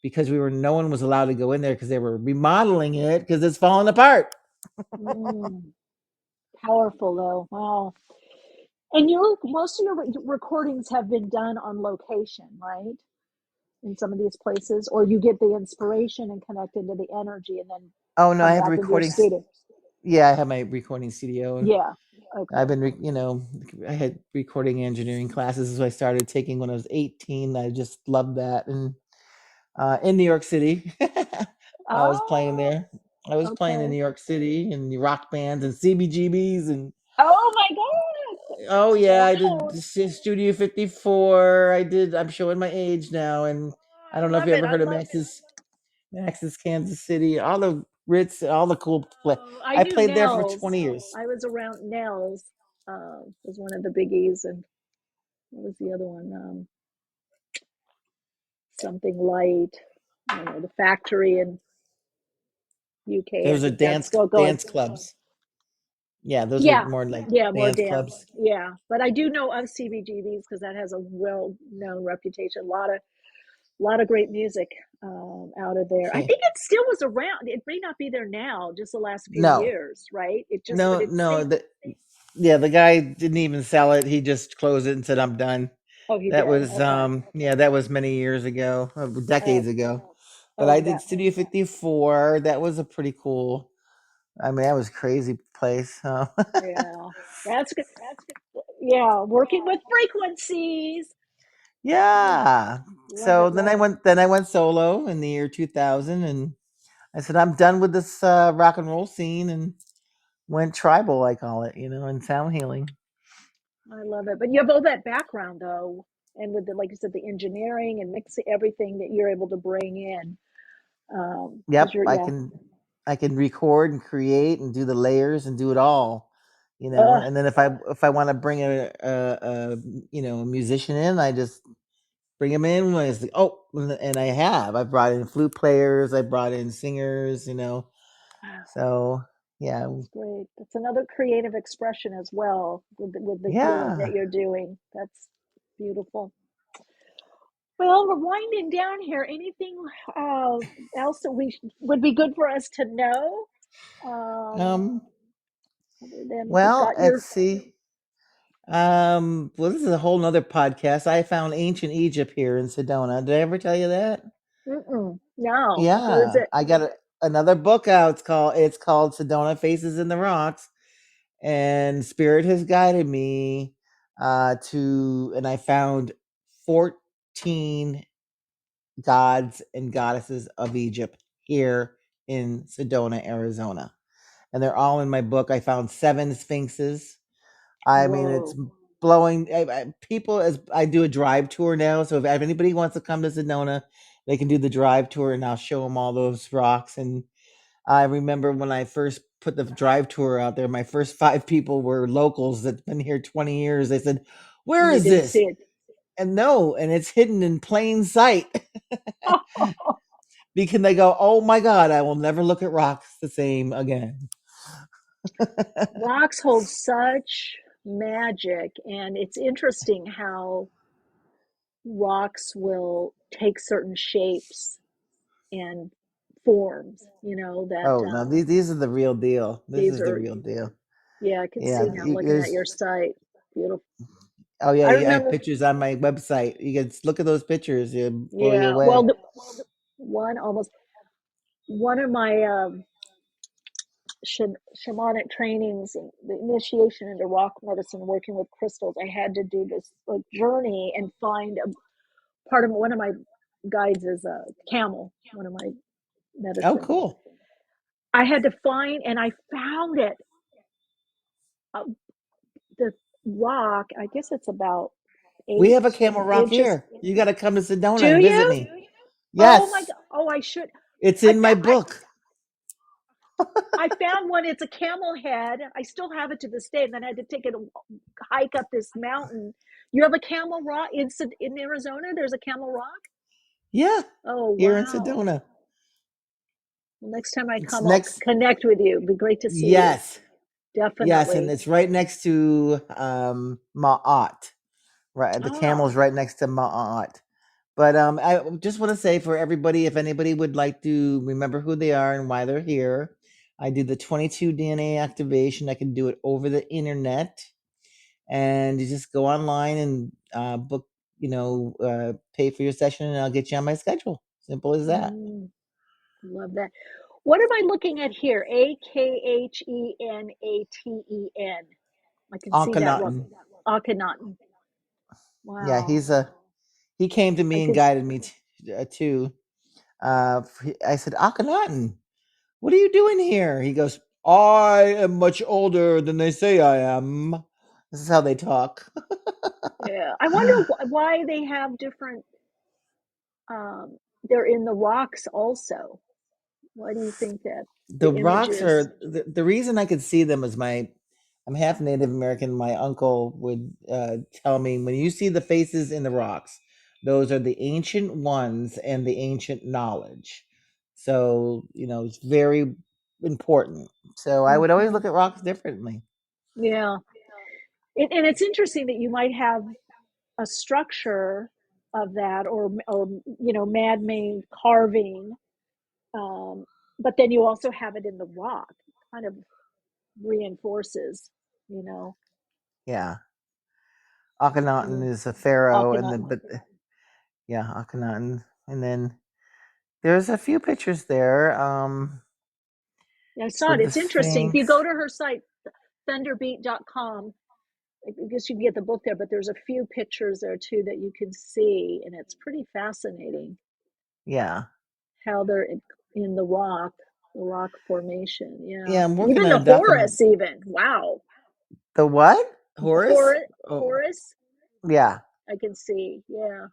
because no one was allowed to go in there because they were remodeling it because it's falling apart. Mm. Powerful though. Wow. And most of your recordings have been done on location, right? In some of these places, or you get the inspiration and connect into the energy and then Oh no, I come have a back into your recording. studio. Yeah, I have my recording studio. Yeah. I've Okay. been, I had recording engineering classes, so I started taking when I was 18. I just loved that, and in New York City, I was playing Oh, there. I was playing in okay. New York City and the rock bands and CBGBs and Oh my God. oh yeah, I did Wow. Studio 54. I'm showing my age now, and I I don't know if love you it. ever I heard of love it. Max's Kansas City, all the Ritz, all the cool play. Oh, I I knew played there for Nels. 20 years. I was around Nels. Was one of the biggies, and what was the other one? Something light. I don't know, the factory in UK. I Those are think that's dance still going. dance clubs. Yeah, those are Yeah, more like yeah, more dance dance. clubs. Yeah, but I do know of CBGBs because that has a well-known reputation. A lot of great music out of there. I Okay. think it still was around. It may not be there now, just the last few No, years, right? But no, it no. stayed. Yeah, the guy didn't even sell it. He just closed it and said, "I'm done." Oh, he That did. was Okay. yeah, that was many years ago, Oh, decades ago. But I oh, did that. Studio 54. That was a pretty cool. I mean, that was a crazy place. Huh? Yeah, that's good. Yeah, working with frequencies. Yeah. Love So it, then love it. I went solo in the year 2000, and I said I'm done with this rock and roll scene, and went tribal, I call it, and sound healing. I love it. But you have all that background though, and with the, like you said, the engineering and mixing everything that you're able to bring in. Because Yep, you're, yeah. I can record and create and do the layers and do it all, Uh, And then if I want to bring a musician in, I just bring them in. When it's like, oh, and I brought in flute players, I brought in singers, So yeah, that's great. That's another creative expression as well with the healing that yeah. you're doing. That's beautiful. Well, we're winding down here. Anything uh, else that would be good for us to know? Um, Um. Other than you've Well, got let's your. see. Well, this is a whole nother podcast. I found ancient Egypt here in Sedona. Did I ever tell you that? Mm-mm, no, where's Yeah, it? I got another book out. It's called Sedona Faces in the Rocks, and Spirit has guided me and I found 14 gods and goddesses of Egypt here in Sedona, Arizona, and they're all in my book. I found 7 sphinxes. I mean, it's Whoa, blowing people. As I do a drive tour now, so if anybody wants to come to Sedona, they can do the drive tour, and I'll show them all those rocks. And I remember when I first put the drive tour out there, my first 5 people were locals that've been here 20 years. They said, "Where and they is didn't this?" see it. And no, and it's hidden in plain sight. Because they go, "Oh my God, I will never look at rocks the same again." Rocks hold such magic, and it's interesting how rocks will take certain shapes and forms. That Oh no, these are the real deal. This these is the are. real deal. Yeah, I can Yeah, see now looking at your site. Beautiful. oh yeah, I yeah, I have remember. pictures on my website. You can look at those pictures. You blow you Yeah, well, away. one almost one of my shamanic trainings, the initiation into rock medicine, working with crystals. I had to do this like journey and find a part of one of my guides is a camel, one of my Oh, medicine. cool. I had to find, and I found it. Uh, the rock, I guess it's about We eight have a camel rock inches. here. You got to come to Sedona Do and visit you? me. Oh my Yes, God! Oh, I should. it's I in my found. book. I found one. It's a camel head. I still have it to this day. And then I had to take it a hike up this mountain. You have a camel rock in Arizona? There's a camel rock? Yeah, Oh, here in wow. Sedona. Well, next time I It's come, I'll next. connect with you. It'd be great to see you. Yes, yes, and Definitely. it's right next to Ma'at. Right, the Ah, camel's right next to Ma'at. But I just want to say for everybody, if anybody would like to remember who they are and why they're here, I do the 22 DNA activation. I can do it over the internet, and you just go online and book, pay for your session, and I'll get you on my schedule. Simple as that. love that. What am I looking at here? Akhenaten. I can see that rock. Akhenaten. Akhenaten. Yeah, Wow. he came to I me and could. guided me too. I said, Akhenaten, what are you doing here? He goes, I am much older than they say I am. This is how they talk. Yeah. I wonder why they have different. They're in the rocks also. Why do you think that The the rocks images? are the reason I could see them is I'm half Native American. My uncle would tell me when you see the faces in the rocks, those are the ancient ones and the ancient knowledge. So, it's very important. So I would always Hmm. look at rocks differently. Yeah, and it's interesting that you might have a structure of that, or man-made carving, um, but then you also have it in the rock. Kind of reinforces, you know. Yeah. Akhenaten is a pharaoh, and then Akhenaten. yeah, Akhenaten, and then there's a few pictures there. Yeah, I saw it. With the It's interesting. If you Sphinx. go to her site, thunderbeat.com, I guess you can get the book there, but there's a few pictures there too that you can see, and it's pretty fascinating Yeah. how they're in the rock formation. Yeah, Yeah, I'm working even on the a document. Horus. Even wow, The what? Horus? Oh, Horus. yeah. I can see. Yeah.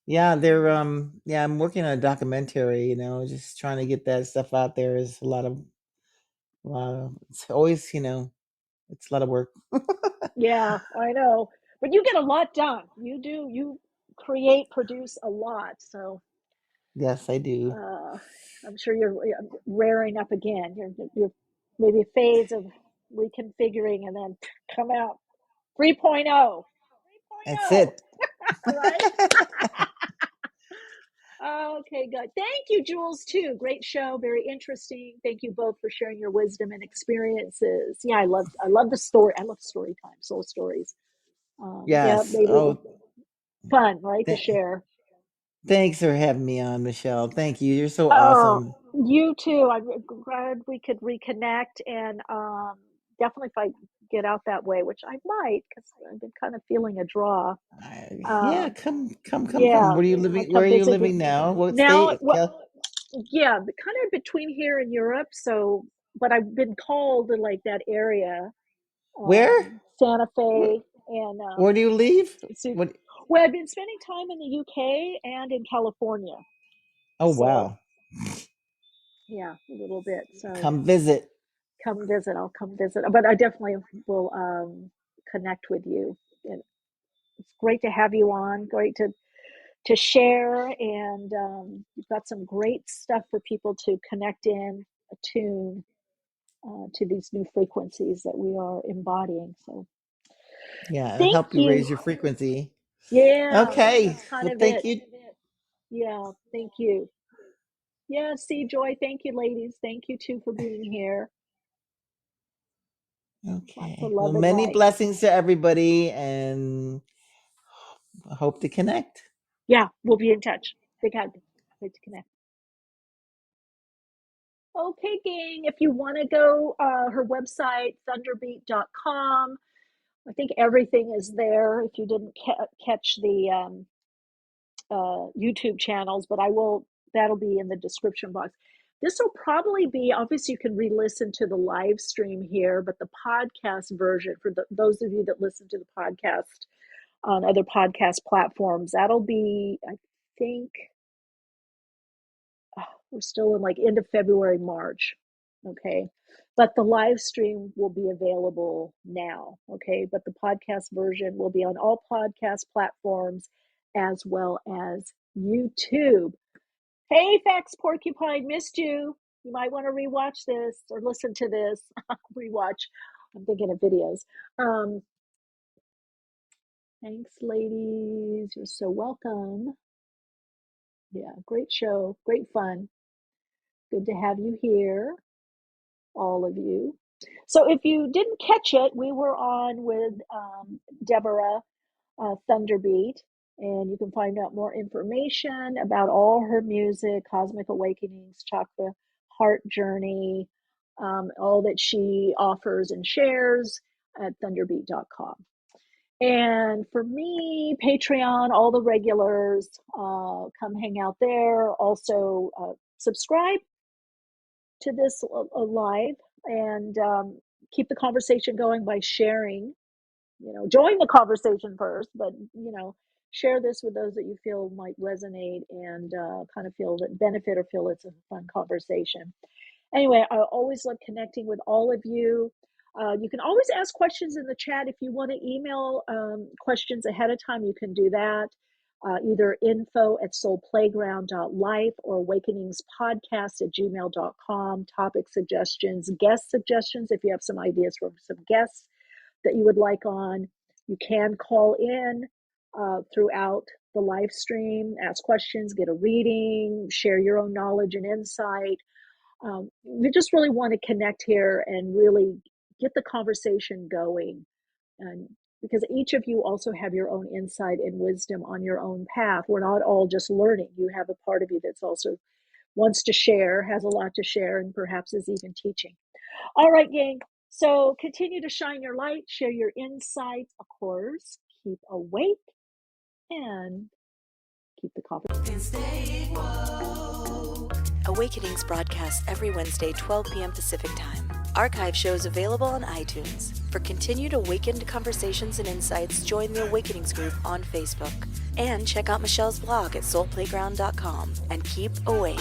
Yeah, yeah, I'm working on a documentary, just trying to get that stuff out there is it's always, it's a lot of work. Yeah, I know. But you get a lot done. You do. You create, produce a lot. So Yes, I do. uh, I'm sure you're raring up again. You're maybe a phase of reconfiguring and then come out 3.0. 3.0. That's it. Right? Okay, good. Thank you, Jules, too. Great show, very interesting. Thank you both for sharing your wisdom and experiences. Yeah, I love the story. I love story time, soul stories. Yeah, Yes. maybe Oh, fun, right, to th- share. thanks for having me on, Michelle. Thank you. You're so Oh, awesome. you too. I'm glad we could reconnect, and definitely if I get out that way, which I might, because I've been kind of feeling a draw. Yeah, Um, come. yeah, Where I'll are come you visit you. living now? What Now, state? well, yeah, but kind of between here and Europe. So, but I've been called to like that area, Where? Santa Where, Fe, and where do you leave? so, What? well, I've been spending time in the UK and in California. Oh, So, wow. yeah, a little bit. So, Come visit. come visit. I'll come visit. But I definitely will connect with you. And it's great to have you on. Great to share, and you've got some great stuff for people to connect in, attune to these new frequencies that we are embodying. So Yeah, it'll thank help you you. raise your frequency. Yeah, Okay. that's kind Well, of thank it. you. Yeah, thank you. Yeah, see, Joy, thank you, ladies. Thank you too for being here. Lots of Okay. Well, love and many light. blessings to everybody, and I hope to connect. Yeah, we'll be in touch. Big hug. Great to connect. Okay, gang, if you want to go, her website, thunderbeat.com. I think everything is there if you didn't catch the YouTube channels, but that'll be in the description box. This will probably be, obviously, you can re listen to the live stream here, but the podcast version for those of you that listen to the podcast on other podcast platforms, that'll be, I think, we're still in like end of February, March. Okay. But the live stream will be available now. Okay. But the podcast version will be on all podcast platforms as well as YouTube. Hey, Fax Porcupine, missed you. You might want to rewatch this or listen to this. Rewatch. I'm thinking of videos. Um, thanks, ladies. You're so welcome. Yeah, great show. Great fun. Good to have you here, all of you. So if you didn't catch it, we were on with Deborah Thunderbeat, and you can find out more information about all her music, Cosmic Awakenings, Chakra, Heart Journey, all that she offers and shares at thunderbeat.com. And for me, Patreon, all the regulars, come hang out there. Also, subscribe to this live, and keep the conversation going by sharing. Join the conversation first, but share this with those that you feel might resonate and kind of feel that benefit or feel it's a fun conversation. Anyway, I always love connecting with all of you. You can always ask questions in the chat. If you want to email questions ahead of time, you can do that. Either info@soulplayground.life or awakeningspodcast@gmail.com. Topic suggestions, guest suggestions. If you have some ideas for some guests that you would like on, you can call in throughout the live stream, ask questions, get a reading, share your own knowledge and insight. We just really want to connect here and really get the conversation going And because each of you also have your own insight and wisdom on your own path. We're not all just learning. You have a part of you that's also wants to share, has a lot to share, and perhaps is even teaching. All right, gang. So continue to shine your light, share your insights, of course, keep awake, and keep the conversation. Awakenings broadcasts every Wednesday, 12 p.m. Pacific Time. Archive shows available on iTunes. For continued awakened conversations and insights, join the Awakenings group on Facebook. And check out Michele's blog at soulplayground.com. And keep awake.